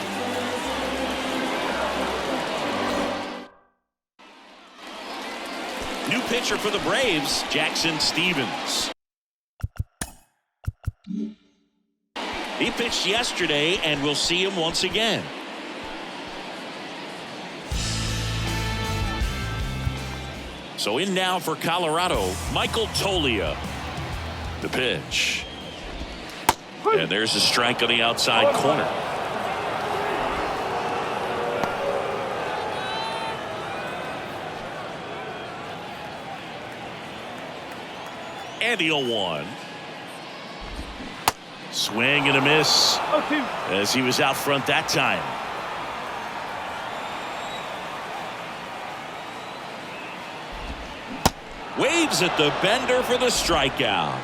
New pitcher for the Braves, Jackson Stevens. He pitched yesterday, and we'll see him once again. So in now for Colorado, Michael Toglia. The pitch. And there's a strike on the outside corner. And the 0-1. Swing and a miss 0-2. as he was out front that time. Waves at the bender for the strikeout.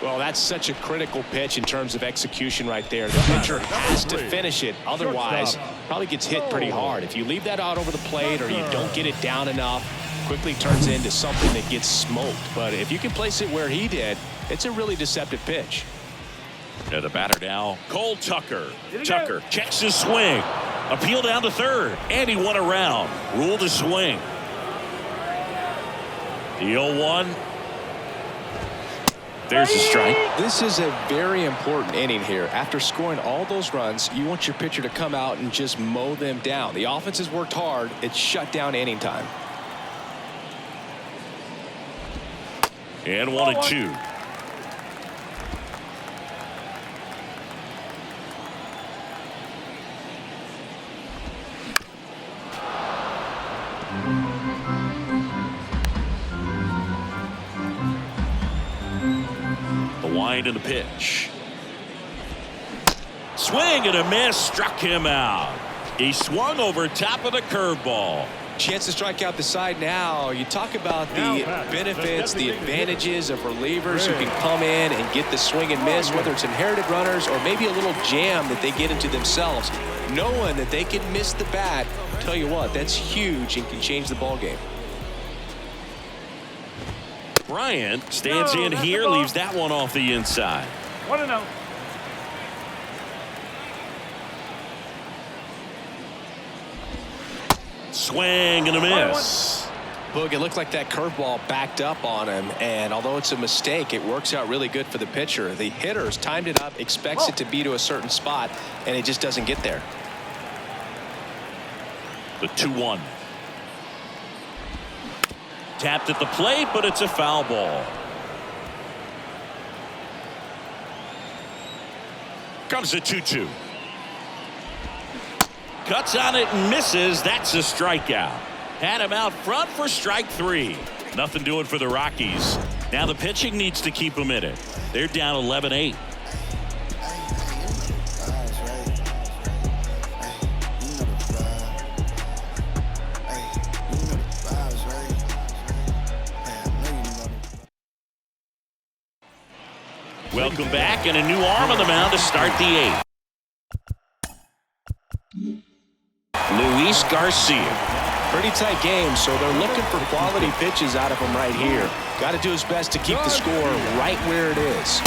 Well, that's such a critical pitch in terms of execution right there. The pitcher has to finish it. Otherwise, probably gets hit pretty hard. If you leave that out over the plate or you don't get it down enough, quickly turns into something that gets smoked. But if you can place it where he did, it's a really deceptive pitch. And the batter now, Cole Tucker. Tucker checks his swing. Appeal down to third. And he won around. Ruled a swing. The 0-1. There's a strike. This is a very important inning here. After scoring all those runs, you want your pitcher to come out and just mow them down. The offense has worked hard. It's shut down inning time. And 1-2. The wind and the pitch. Swing and a miss, struck him out. He swung over top of the curveball. Chance to strike out the side now. You talk about the benefits, the advantages of relievers who can come in and get the swing and miss, whether it's inherited runners or maybe a little jam that they get into themselves. Knowing that they can miss the bat, tell you what, that's huge and can change the ball game. Bryant stands in here, leaves that one off the inside. 1-0. Swing and a miss. Boog, it looked like that curveball backed up on him, and although it's a mistake, it works out really good for the pitcher. The hitter's timed it up, expects it to be to a certain spot, and it just doesn't get there. The 2-1. Tapped at the plate, but it's a foul ball. Comes the 2-2. Cuts on it and misses. That's a strikeout. Had him out front for strike 3. Nothing doing for the Rockies. Now the pitching needs to keep them in it. They're down 11-8. Welcome back, and a new arm on the mound to start the 8th. Luis Garcia. Pretty tight game, so they're looking for quality pitches out of him right here. Got to do his best to keep the score right where it is.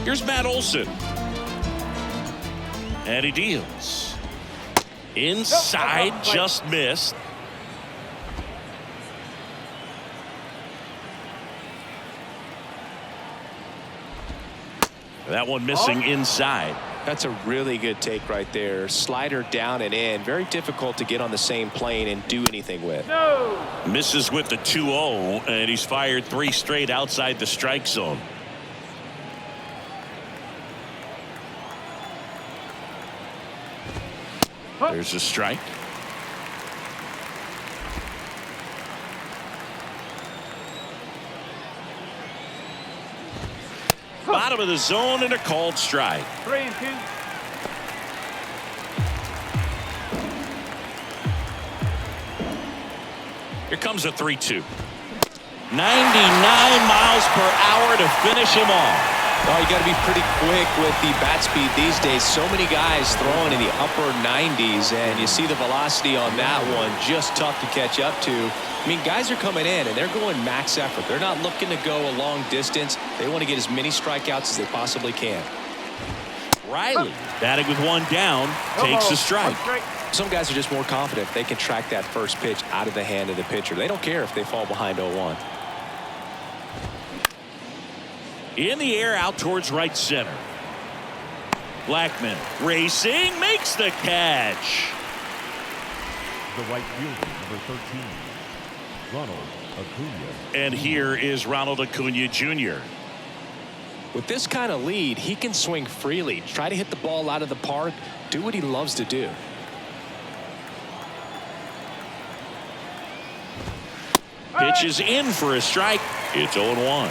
Here's Matt Olson. And he deals. Inside, just missed. That one missing inside. That's a really good take right there. Slider down and in. Very difficult to get on the same plane and do anything with. No. Misses with the 2-0, and he's fired 3 straight outside the strike zone. There's a strike. Bottom of the zone and a called strike. 3-2. Here comes a 3-2. 99 miles per hour to finish him off. Oh, you got to be pretty quick with the bat speed these days. So many guys throwing in the upper 90s, and you see the velocity on that one. Just tough to catch up to. I mean, guys are coming in, and they're going max effort. They're not looking to go a long distance. They want to get as many strikeouts as they possibly can. Riley, batting with 1 down, takes a strike. Some guys are just more confident they can track that first pitch out of the hand of the pitcher. They don't care if they fall behind 0-1. In the air, out towards right center. Blackman racing, makes the catch. The right fielder, number 13, Ronald Acuna. And here is Ronald Acuna Jr. With this kind of lead, he can swing freely, try to hit the ball out of the park, do what he loves to do. Pitch is in for a strike. It's 0-1.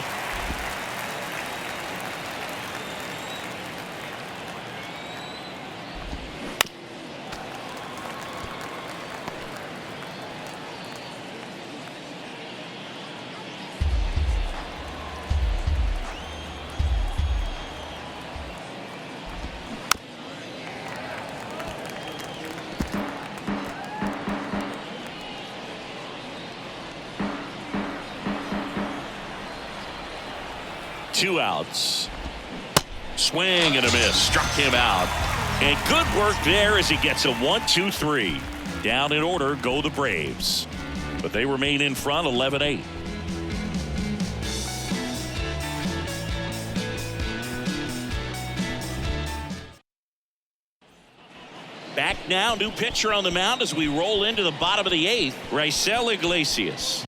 Two outs. Swing and a miss. Struck him out. And good work there as he gets a 1-2-3. Down in order go the Braves. But they remain in front 11-8. Back now, new pitcher on the mound as we roll into the bottom of the 8th. Raisel Iglesias.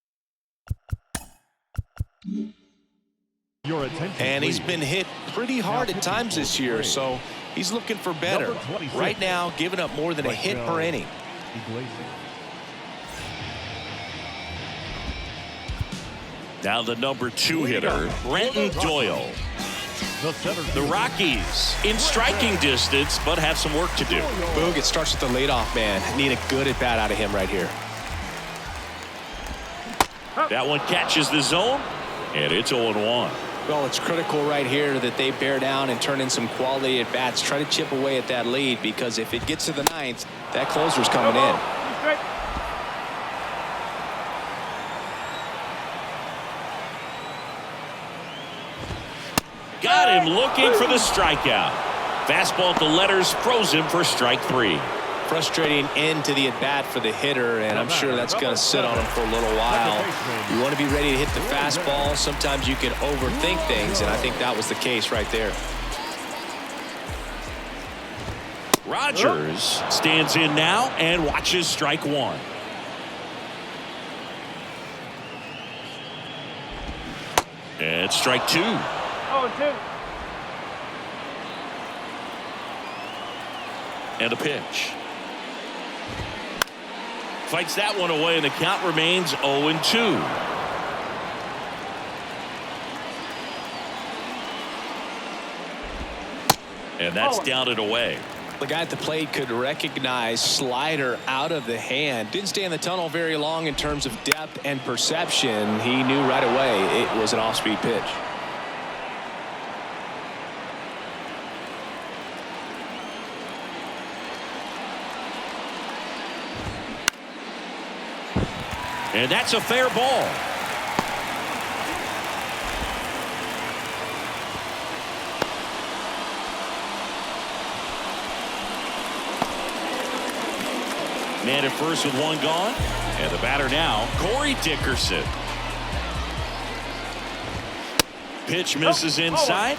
And he's been hit pretty hard at times this year, so he's looking for better. Right now, giving up more than a hit per inning. Now the number 2 hitter, Brenton Doyle. The Rockies in striking distance, but have some work to do. Boog, it starts with the leadoff man. Need a good at bat out of him right here. That one catches the zone, and it's 0-1. Well, it's critical right here that they bear down and turn in some quality at bats. Try to chip away at that lead, because if it gets to the 9th, that closer's coming in. Got him looking for the strikeout. Fastball at the letters, froze him for strike 3. Frustrating end to the at-bat for the hitter, and I'm sure that's going to sit on him for a little while. You want to be ready to hit the fastball. Sometimes you can overthink things, and I think that was the case right there. Rogers stands in now and watches strike 1. And strike 2. 0-2. And a pitch. Fights that one away, and the count remains 0-2. And that's down and away. The guy at the plate could recognize slider out of the hand. Didn't stay in the tunnel very long in terms of depth and perception. He knew right away it was an off-speed pitch. And that's a fair ball. Man at first with one gone. And the batter now, Corey Dickerson. Pitch misses inside.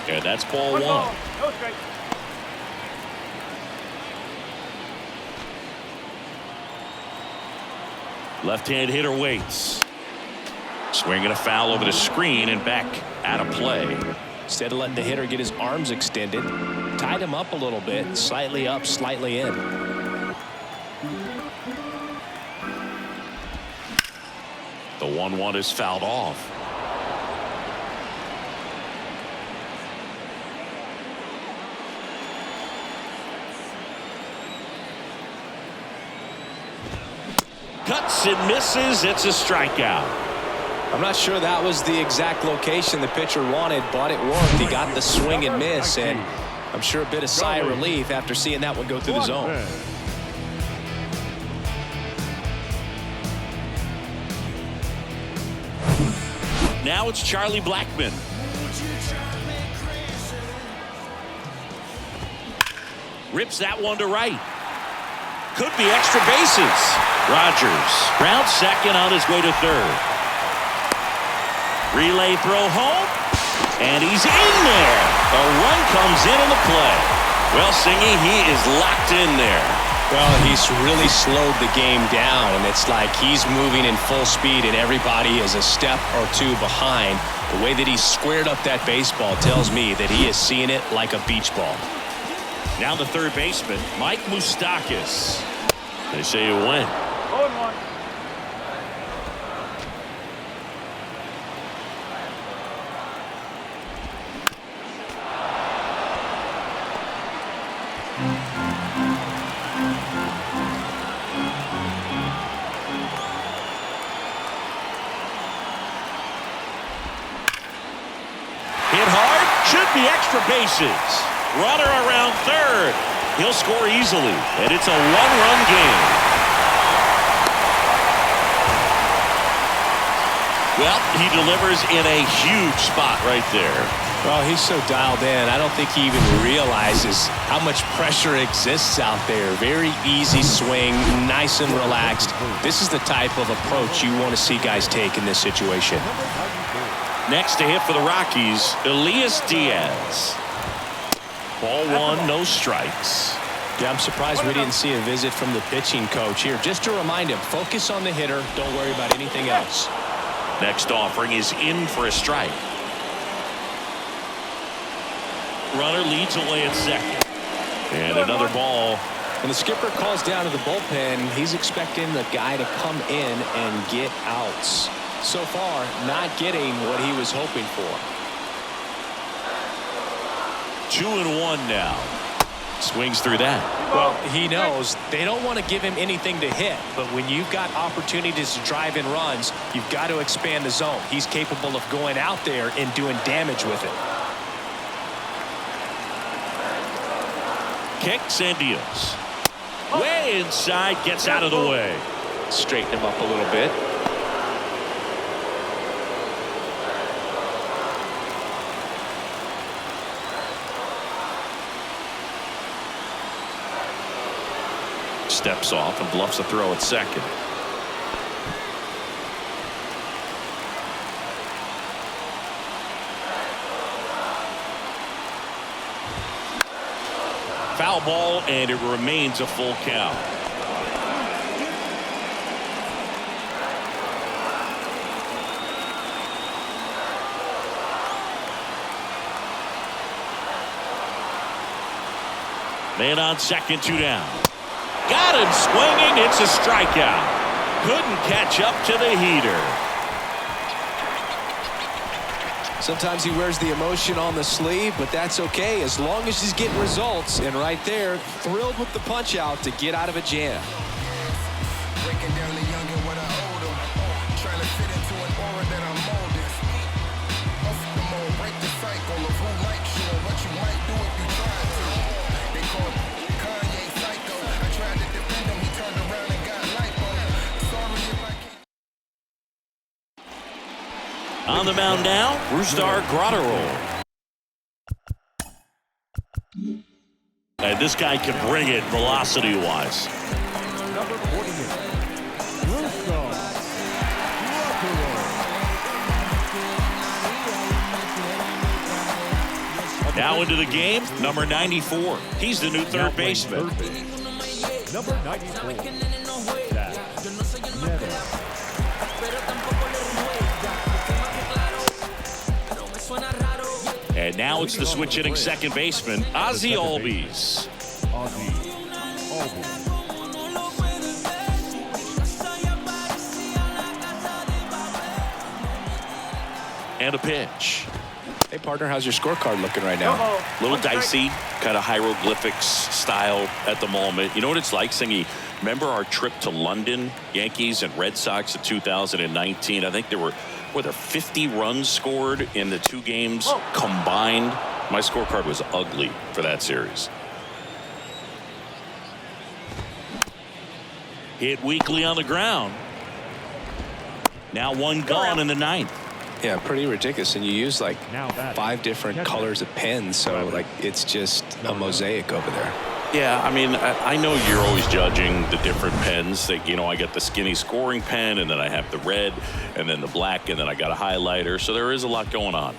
And that's ball one. No strike. Left-hand hitter waits. Swinging a foul over the screen and back out of play. Instead of letting the hitter get his arms extended, tied him up a little bit, slightly up, slightly in. The 1-1 is fouled off. Cuts and misses. It's a strikeout. I'm not sure that was the exact location the pitcher wanted, but it worked. He got the swing and miss, and I'm sure a bit of sigh of relief after seeing that one go through the zone. Now it's Charlie Blackmon. Rips that one to right. Could be extra bases. Rogers rounds second on his way to third. Relay throw home. And he's in there. A run comes in on the play. Well, Singy, he is locked in there. Well, he's really slowed the game down, and it's like he's moving in full speed and everybody is a step or two behind. The way that he squared up that baseball tells me that he is seeing it like a beach ball. Now the third baseman, Mike Moustakas. They say you win. 0-1. Hit hard, should be extra bases. Runner around third. He'll score easily, and it's a one-run game. Well, he delivers in a huge spot right there. Well, he's so dialed in. I don't think he even realizes how much pressure exists out there. Very easy swing, nice and relaxed. This is the type of approach you want to see guys take in this situation. Next to hit for the Rockies, Elias Diaz. Ball one, no strikes. Yeah, I'm surprised we didn't see a visit from the pitching coach here. Just to remind him, focus on the hitter. Don't worry about anything else. Next offering is in for a strike. Runner leads away at second. And another ball. When the skipper calls down to the bullpen, he's expecting the guy to come in and get outs. So far, not getting what he was hoping for. 2-1 now. Swings through that. Well, he knows they don't want to give him anything to hit, but when you've got opportunities to drive in runs, you've got to expand the zone. He's capable of going out there and doing damage with it. Kicks and deals. Way inside, gets out of the way. Straighten him up a little bit. Steps off and bluffs a throw at second. Foul ball, and it remains a full count. Man on second, 2 down. Got him swinging. It's a strikeout. Couldn't catch up to the heater. Sometimes he wears the emotion on the sleeve, but that's okay as long as he's getting results. And right there, thrilled with the punch out to get out of a jam. Breaking down the young and what I owe them. Trying to fit into an aura that I'm molded. Off the mold, break the cycle of who likes you and what you might do if you tried to. They call Kanye psycho. I tried to defend him, he turned around and got lipo. Sorry if I can't. On the mound now, Brusdar Graterol. And this guy can bring it velocity-wise. Number 48, Brusdar Graterol. Now into the game, number 94. He's the new third baseman. Number 94, Zach Neto. And now it's the switch hitting second baseman, Ozzie Albies. Ozzie Albies. And a pitch. Hey, partner, how's your scorecard looking right now? Little dicey, kind of hieroglyphics style at the moment. You know what it's like, Singy? Remember our trip to London, Yankees and Red Sox in 2019? I think there were 50 runs scored in the two games combined. My scorecard was ugly for that series. Hit weakly on the ground. Now one gone in the ninth. Yeah, pretty ridiculous. And you use like Now batting. 5 different colors of pens, so like it's just a mosaic over there. Yeah, I mean, I know you're always judging the different pens. That, you know, I got the skinny scoring pen, and then I have the red, and then the black, and then I got a highlighter. So there is a lot going on.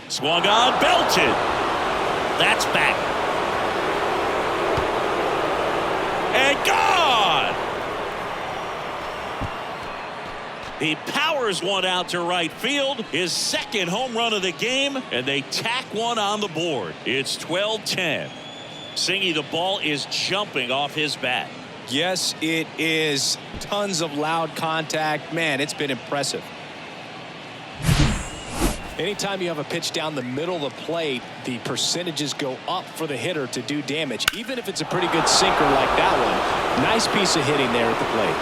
Swung on, belted. That's back. And gone. He powers one out to right field, his second home run of the game, and they tack one on the board. It's 12-10. Singy, the ball is jumping off his bat. Yes, it is. Tons of loud contact. Man, it's been impressive. Anytime you have a pitch down the middle of the plate, the percentages go up for the hitter to do damage, even if it's a pretty good sinker like that one. Nice piece of hitting there at the plate.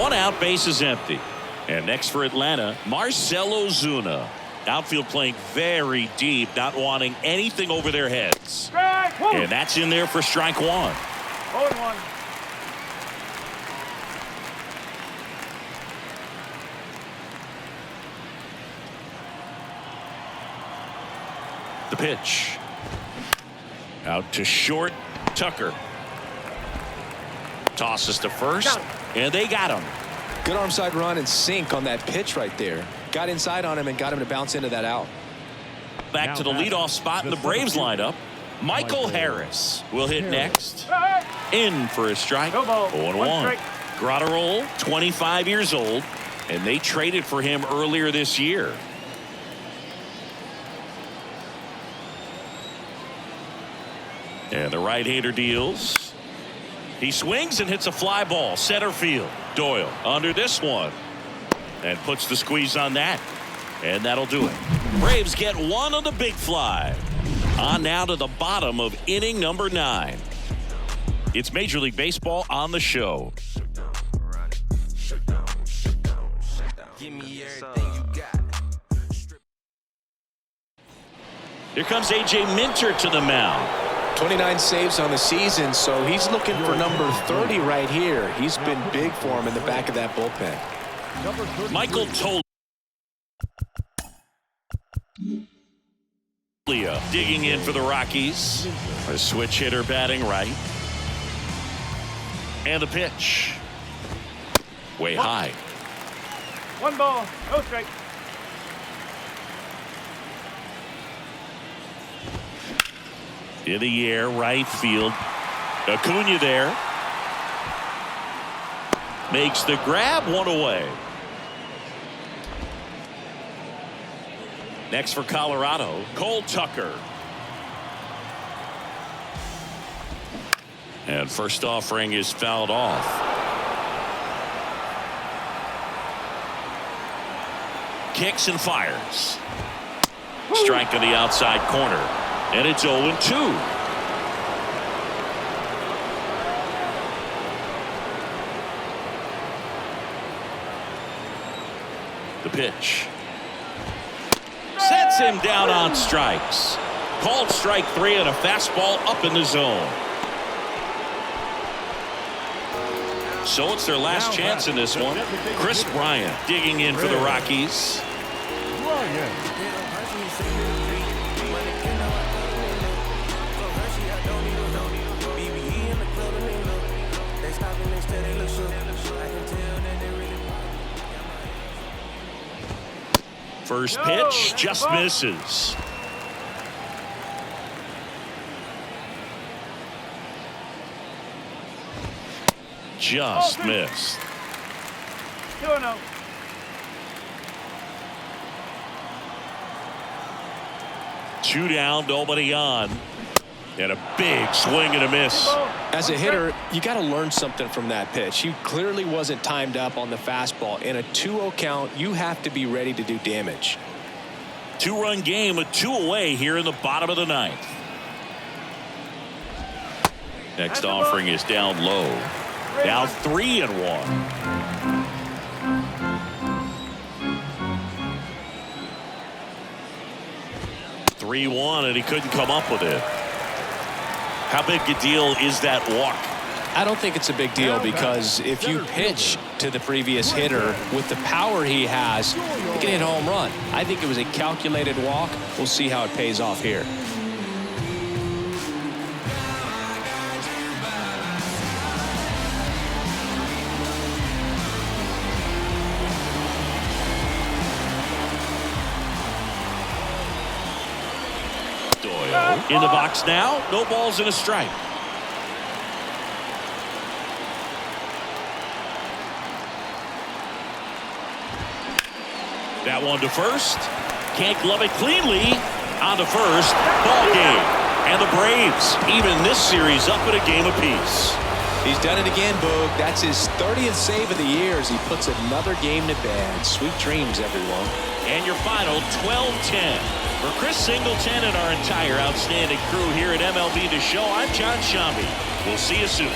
One out, base is empty. And next for Atlanta, Marcell Ozuna. Outfield playing very deep, not wanting anything over their heads. Strike. And that's in there for strike one. 0-1. The pitch. Out to short, Tucker. Tosses to first, and they got him. Good arm side run and sink on that pitch right there. Got inside on him and got him to bounce into that out. Back Now to the leadoff spot in the Braves lineup. Michael Harris will hit next. In for a strike. 0-1. Graterol, 25 years old, and they traded for him earlier this year. And the right-hander deals. He swings and hits a fly ball, center field. Doyle under this one and puts the squeeze on that. And that'll do it. Braves get one on the big fly. On now to the bottom of inning number 9. It's Major League Baseball on the show. Give me everything you got. Here comes A.J. Minter to the mound. 29 saves on the season, so he's looking for number 30 right here. He's been big for him in the back of that bullpen. Michael Toglia digging in for the Rockies. A switch hitter batting right. And the pitch. Way high. 1 ball, no strike. In the air, right field. Acuna there. Makes the grab, one away. Next for Colorado, Cole Tucker. And first offering is fouled off. Kicks and fires. Strike on the outside corner. And it's 0-2. The pitch. Sets him down on strikes. Called strike 3 and a fastball up in the zone. So it's their last chance in this one. Chris Bryant digging in for the Rockies. First pitch just misses. Just missed. 2-0. Two down, nobody on. And a big swing and a miss. As a hitter, you got to learn something from that pitch. He clearly wasn't timed up on the fastball. In a 2-0 count, you have to be ready to do damage. Two-run game with 2 away here in the bottom of the 9th. Next offering is down low. Down 3-1. 3-1, and he couldn't come up with it. How big a deal is that walk? I don't think it's a big deal, because if you pitch to the previous hitter with the power he has, you can hit a home run. I think it was a calculated walk. We'll see how it pays off here. Doyle in the box now. No balls and a strike. That one to first. Can't glove it cleanly. On to first. Ball game. And the Braves even this series up at a game apiece. He's done it again, Boog. That's his 30th save of the year as he puts another game to bed. Sweet dreams, everyone. And your final 12-10. For Chris Singleton and our entire outstanding crew here at MLB The Show, I'm John Shambi. We'll see you soon.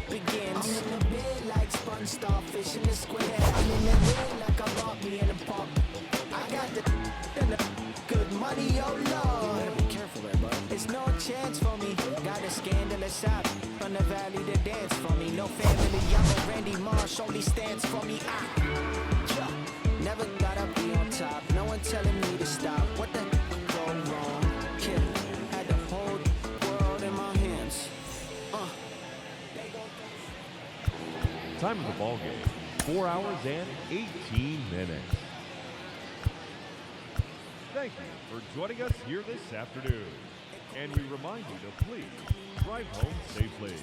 Begins. I'm in the bed like sponge starfish in the square. I'm in the ring like a rock me in the park. I got the good money, oh Lord. Be careful there, bud. It's no chance for me. Got a scandalous out from the valley to dance for me. No family, I'm a Randy Marsh, only stands for me. Never got up be on top. No one telling me to stop. What the go wrong? Kid had the whole world in my hands. Time of the ball game, 4 hours and 18 minutes. Thank you for joining us here this afternoon. And we remind you to please drive home safely.